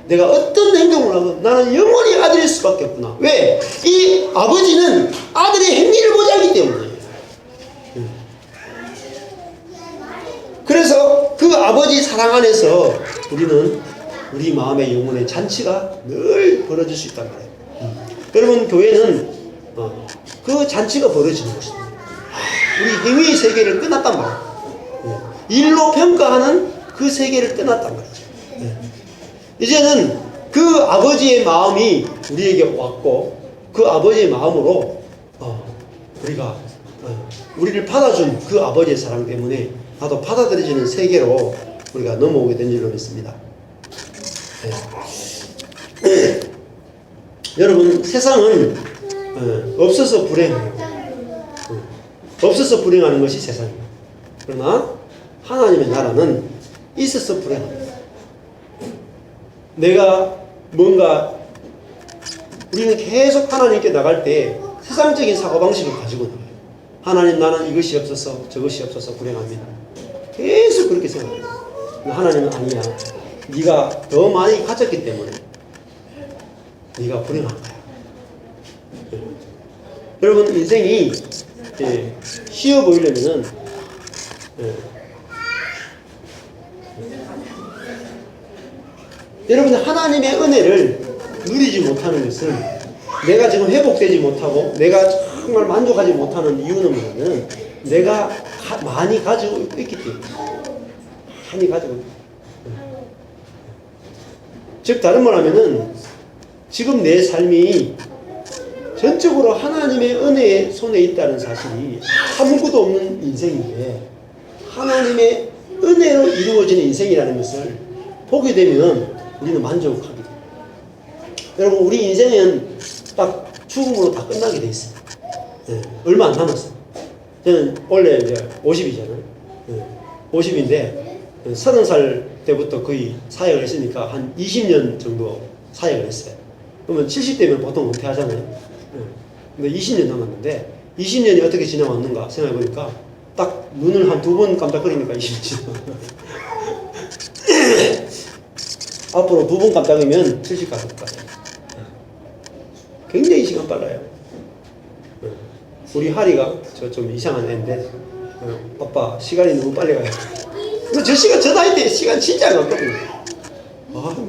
Speaker 1: 내가 어떤 행동을 하건 나는 영원히 아들일 수밖에 없구나. 왜? 이 아버지는 아들의 행위를 보지 않기 때문에. 그래서 그 아버지 사랑 안에서 우리는 우리 마음의 영혼의 잔치가 늘 벌어질 수 있단 말이에요. 여러분, 교회는 그 잔치가 벌어지는 것입니다. 우리 행위의 세계를 끝났단 말이에요. 일로 평가하는 그 세계를 끝났단 말이죠. 이제는 그 아버지의 마음이 우리에게 왔고 그 아버지의 마음으로 우리가 우리를 받아준 그 아버지의 사랑 때문에 나도 받아들여지는 세계로 우리가 넘어오게 된 줄로 믿습니다. 여러분, 세상은 없어서 불행해요. 없어서 불행하는 것이 세상입니다. 그러나 하나님의 나라는 있어서 불행합니다. 내가 뭔가 우리는 계속 하나님께 나갈 때 세상적인 사고방식을 가지고 나와요. 하나님, 나는 이것이 없어서 저것이 없어서 불행합니다. 계속 그렇게 생각해요. 하나님은 아니야. 네가 더 많이 가졌기 때문에 네가 불행한 거야. 여러분, 인생이 쉬워 보이려면은 여러분, 하나님의 은혜를 누리지 못하는 것은, 내가 지금 회복되지 못하고 내가 정말 만족하지 못하는 이유는 뭐냐면, 내가 많이 가지고 있기 때문에. 많이 가지고 있기 때문에. 즉 다른 말 하면은, 지금 내 삶이 전적으로 하나님의 은혜의 손에 있다는 사실이 아무것도 없는 인생인데, 하나님의 은혜로 이루어지는 인생이라는 것을 보게 되면 우리는 만족하게 돼요. 여러분, 우리 인생은 딱 죽음으로 다 끝나게 돼 있어요. 얼마 안 남았어요. 저는 원래 이제 50이잖아요. 50인데 30살 때부터 거의 사역을 했으니까 한 20년 정도 사역을 했어요. 그러면 70대면 보통 은퇴하잖아요. 근데 20년 남았는데 20년이 어떻게 지나왔는가 생각해보니까 딱 눈을 한 2번 깜짝거리니까 20년 지나. 앞으로 2번 깜짝이면 70 가실 거예요. 굉장히 시간 빨라요. 우리 하리가 저 좀 이상한 애인데, 아빠 시간이 너무 빨리 가요. 근데 저 나이 때 시간 진짜 안 갔거든요.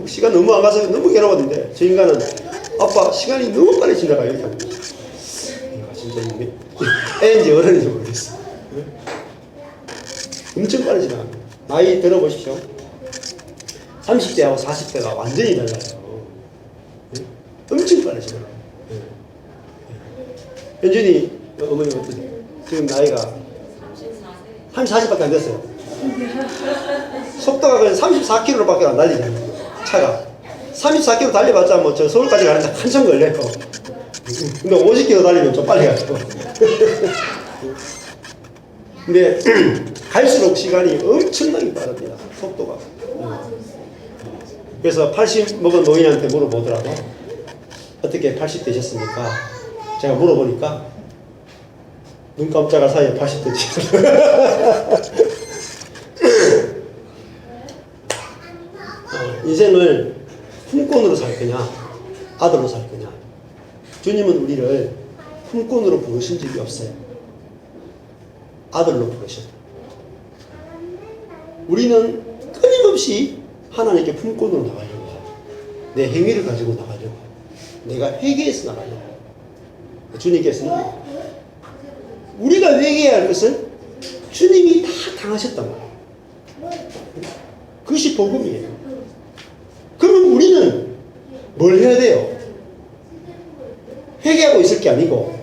Speaker 1: 시간 너무 안 가서 너무 괴로웠는데, 저 인간은 아빠 시간이 너무 빨리 지나가요. 이렇게 합니다. 진짜 애인지 어른인지 모르겠어. 엄청 빨리 지나갑니다. 나이 들어보십시오. 30대하고 40대가 완전히 달라요. 엄청 빨리 지나가요. 현준이 어머니 어떠세요? 지금 나이가 34세밖에 안 됐어요. 속도가 그냥 34km밖에 안 달리잖아요. 차가 34km 달려봤자 뭐 저 서울까지 가는데 한참 걸려요. 근데 50km 달리면 좀 빨리 가죠. 근데 갈수록 시간이 엄청나게 빠릅니다. 속도가. 그래서 80 먹은 노인한테 물어보더라도 어떻게 80 되셨습니까? 제가 물어보니까 눈 깜짝할 사이에 80 되지. 인생을 품꾼으로 살 거냐, 아들로 살 거냐. 주님은 우리를 품꾼으로 부르신 적이 없어요. 아들로 부르셨어요. 우리는 끊임없이 하나님께 품꾼으로 나가려고 해요. 내 행위를 가지고 나가려고 해요. 내가 회개해서 나가려고 해요. 주님께서는 우리가 회개해야 할 것을 주님이 다 당하셨단 말이에요. 그것이 복음이에요. 그러면 우리는 뭘 해야 돼요? 회개하고 있을 게 아니고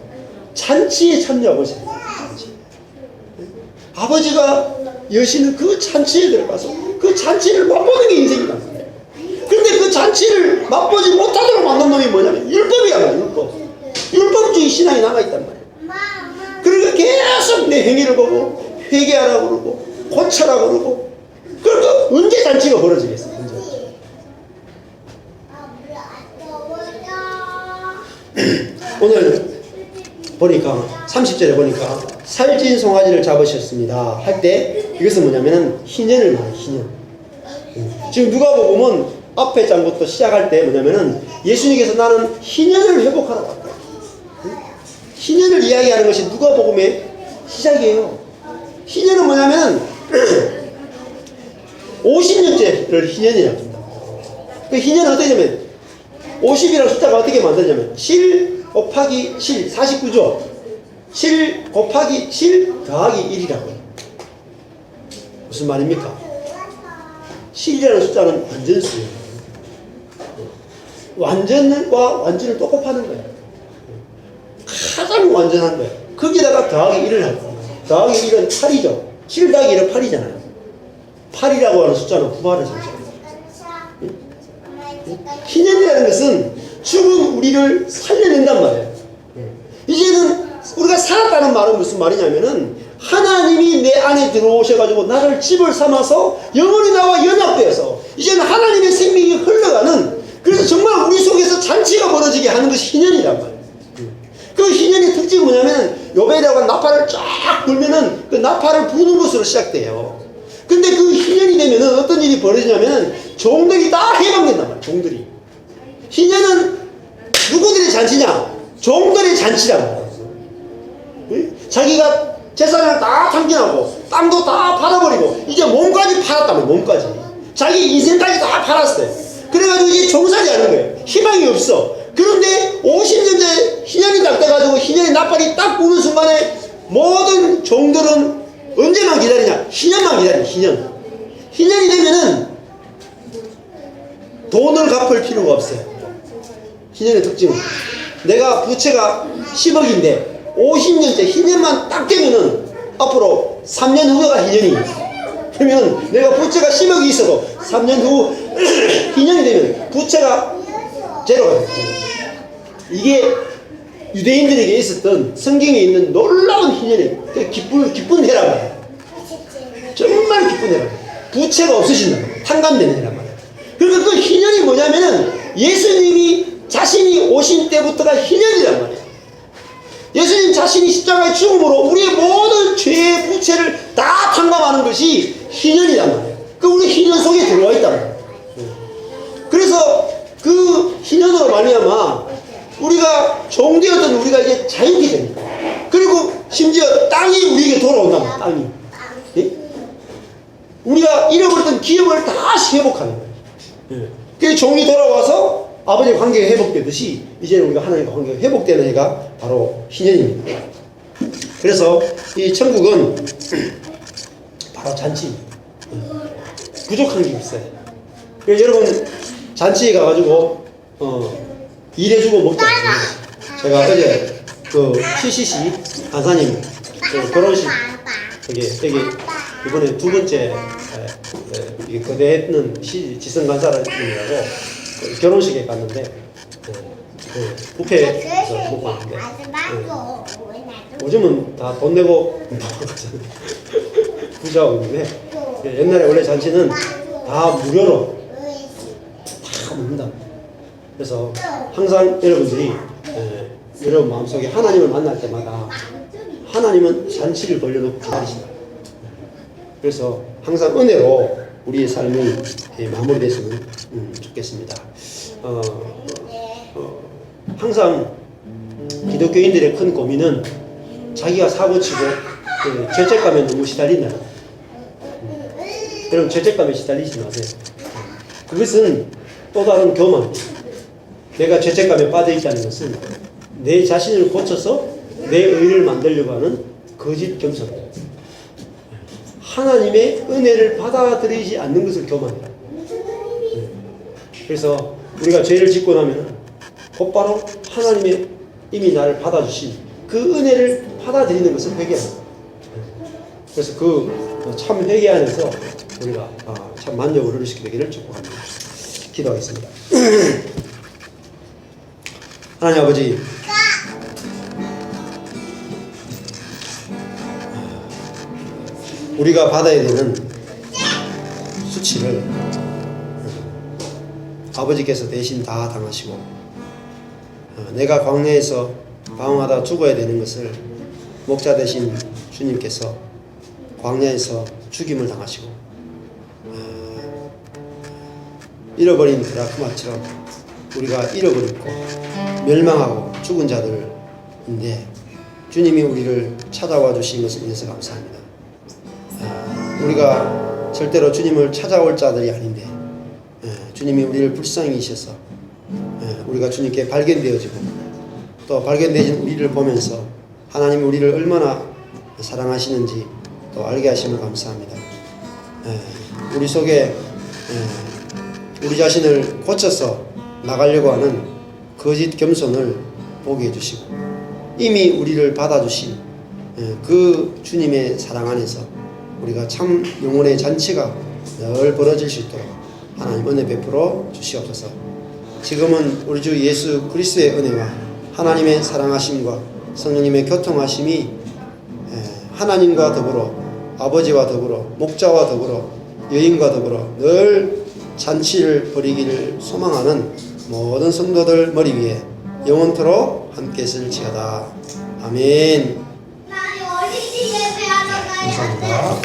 Speaker 1: 잔치에 참여하고 있어요. 아버지가 여시는 그 잔치에 들어가서 그 잔치를 맛보는 게 인생이란 말이에요. 그런데 그 잔치를 맛보지 못하도록 만든 놈이 뭐냐면 율법이야. 율법주의 신앙이 남아있단 말이에요. 그러니까 계속 내 행위를 보고 회개하라고 그러고 고쳐라고 그러고, 그러니까 언제 잔치가 벌어지겠어요? 언제. 오늘 보니까 30절에 보니까 살찐 송아지를 잡으셨습니다 할 때 이것은 뭐냐면은 희년을 말해요. 희년. 지금 누가복음은 앞에 장부터 시작할 때 뭐냐면은 예수님께서 나는 희년을 회복하러 왔다. 희년을 이야기하는 것이 누가복음의 시작이에요. 희년은 뭐냐면 50년째를 희년이라고 합니다. 그 희년은 어떻게 되냐면 50이라는 숫자가 어떻게 만드냐면 7 곱하기 7 49죠. 7 곱하기 7 더하기 1이라고 해요. 무슨 말입니까? 7이라는 숫자는 완전수예요. 완전과 완전을 또 곱하는 거예요. 가장 완전한 거예요. 거기다가 더하기 1을 할 거예요. 더하기 1은 8이죠. 7 더하기 1은 8이잖아요. 8이라고 하는 숫자는 부활을 상징합니다. 희년이라는 것은 죽은 우리를 살려낸단 말이에요. 이제는 우리가 살았다는 말은 무슨 말이냐면은 하나님이 내 안에 들어오셔가지고 나를 집을 삼아서 영원히 나와 연합되어서 이제는 하나님의 생명이 흘러가는, 그래서 정말 우리 속에서 잔치가 벌어지게 하는 것이 희년이란 말이에요. 그 희년의 특징이 뭐냐면 요배라고 나팔을 쫙 불면은 그 나팔을 부는 것으로 시작돼요. 근데 그 희년이 되면은 어떤 일이 벌어지냐면 종들이 다 해방된단 말이야. 종들이. 희년은 누구들의 잔치냐? 종들의 잔치라고. 자기가 재산을 다 탕진하고 땅도 다 팔아버리고 이제 몸까지 팔았단 말이야. 몸까지. 자기 인생까지 다 팔았어요. 그래가지고 이제 종살이 하는 거예요. 희망이 없어. 그런데 50년째 희년이 딱 돼가지고 희년의 나팔이 딱 부는 순간에 모든 종들은 언제만 기다리냐? 희년만 기다려. 희년. 희년이 되면은 돈을 갚을 필요가 없어요. 희년의 특징은 내가 부채가 10억인데 50년째 희년만 딱 되면은 앞으로 3년 후가 희년이에요. 그러면 내가 부채가 10억이 있어도 3년 후 희년이 되면 부채가 제로가 돼요. 이게 유대인들에게 있었던 성경에 있는 놀라운 희년이에요. 기쁜 해란 말이에요. 정말 기쁜 해란 말이에요. 부채가 없어진단 말이에요. 탕감되는 해란 말이에요. 그러니까 그 희년이 뭐냐면은 예수님이 자신이 오신 때부터가 희년이란 말이에요. 예수님 자신이 십자가의 죽음으로 우리의 모든 죄의 부채를 다 탕감하는 것이 희년이란 말이에요. 그 우리 희년 속에 들어와 있단 말이에요. 그래서 그 희년으로 말미암아 우리가 종되었던 우리가 이제 자유케 됩니다. 그리고 심지어 땅이 우리에게 돌아온단 말이에요. 땅이. 예? 우리가 잃어버렸던 기업을 다시 회복하는 거예요. 예. 그 종이 돌아와서 아버지의 관계가 회복되듯이 이제는 우리가 하나님과 관계가 회복되는 해가 바로 희년입니다. 그래서 이 천국은 바로 잔치입니다. 부족한 게 없어요. 그래서 여러분 잔치에 가가지고 일해주고 먹지 않습니다. 제가 어제 그 CCC 간사님 그 결혼식 여기 이번에 두 번째 거대했는 지성 간사님이라고 결혼식에 갔는데 뷔페에서 먹고 왔는데 요즘은 다 돈 내고 부자하고 있는데 옛날에 원래 잔치는 다 무료로 다 먹는다. 그래서 항상 여러분들이 여러분 마음속에 하나님을 만날 때마다 하나님은 잔치를 벌려놓고 기다리신다. 그래서 항상 은혜로 우리의 삶이 마무리됐으면 좋겠습니다. 항상 기독교인들의 큰 고민은 자기가 사고치고 죄책감에 너무 시달린다. 여러분 죄책감에 시달리지 마세요. 그것은 또 다른 교만입니다. 내가 죄책감에 빠져있다는 것은 내 자신을 고쳐서 내 의를 만들려고 하는 거짓 겸손입니다. 하나님의 은혜를 받아들이지 않는 것을 교만이다. 그래서 우리가 죄를 짓고 나면 곧바로 하나님의 이미 나를 받아주신 그 은혜를 받아들이는 것을 회개합니다. 그래서 그 참 회개 안에서 우리가 참 만족을 이루시게 되기를 축복합니다. 기도하겠습니다. 하나님 아버지, 우리가 받아야 되는 수치를 아버지께서 대신 다 당하시고 내가 광야에서 방황하다 죽어야 되는 것을 목자 되신 주님께서 광야에서 죽임을 당하시고 잃어버린 드라크마처럼 우리가 잃어버리고 멸망하고 죽은 자들인데 주님이 우리를 찾아와 주신 것을 인해서 감사합니다. 우리가 절대로 주님을 찾아올 자들이 아닌데 주님이 우리를 불쌍히 여기셔서 우리가 주님께 발견되어지고 또 발견되어진 우리를 보면서 하나님이 우리를 얼마나 사랑하시는지 또 알게 하심을 감사합니다. 우리 속에 우리 자신을 고쳐서 나가려고 하는 거짓 겸손을 보게 해주시고 이미 우리를 받아주신 그 주님의 사랑 안에서 우리가 참 영혼의 잔치가 늘 벌어질 수 있도록 하나님 은혜 베풀어 주시옵소서. 지금은 우리 주 예수 그리스도의 은혜와 하나님의 사랑하심과 성령님의 교통하심이 하나님과 더불어 아버지와 더불어 목자와 더불어 여인과 더불어 늘 잔치를 벌이기를 소망하는 모든 성도들 머리 위에 영원토록 함께 있을지어다. 아멘.
Speaker 3: 나 어린이 예배하러 가야 돼.
Speaker 1: 감사합니다.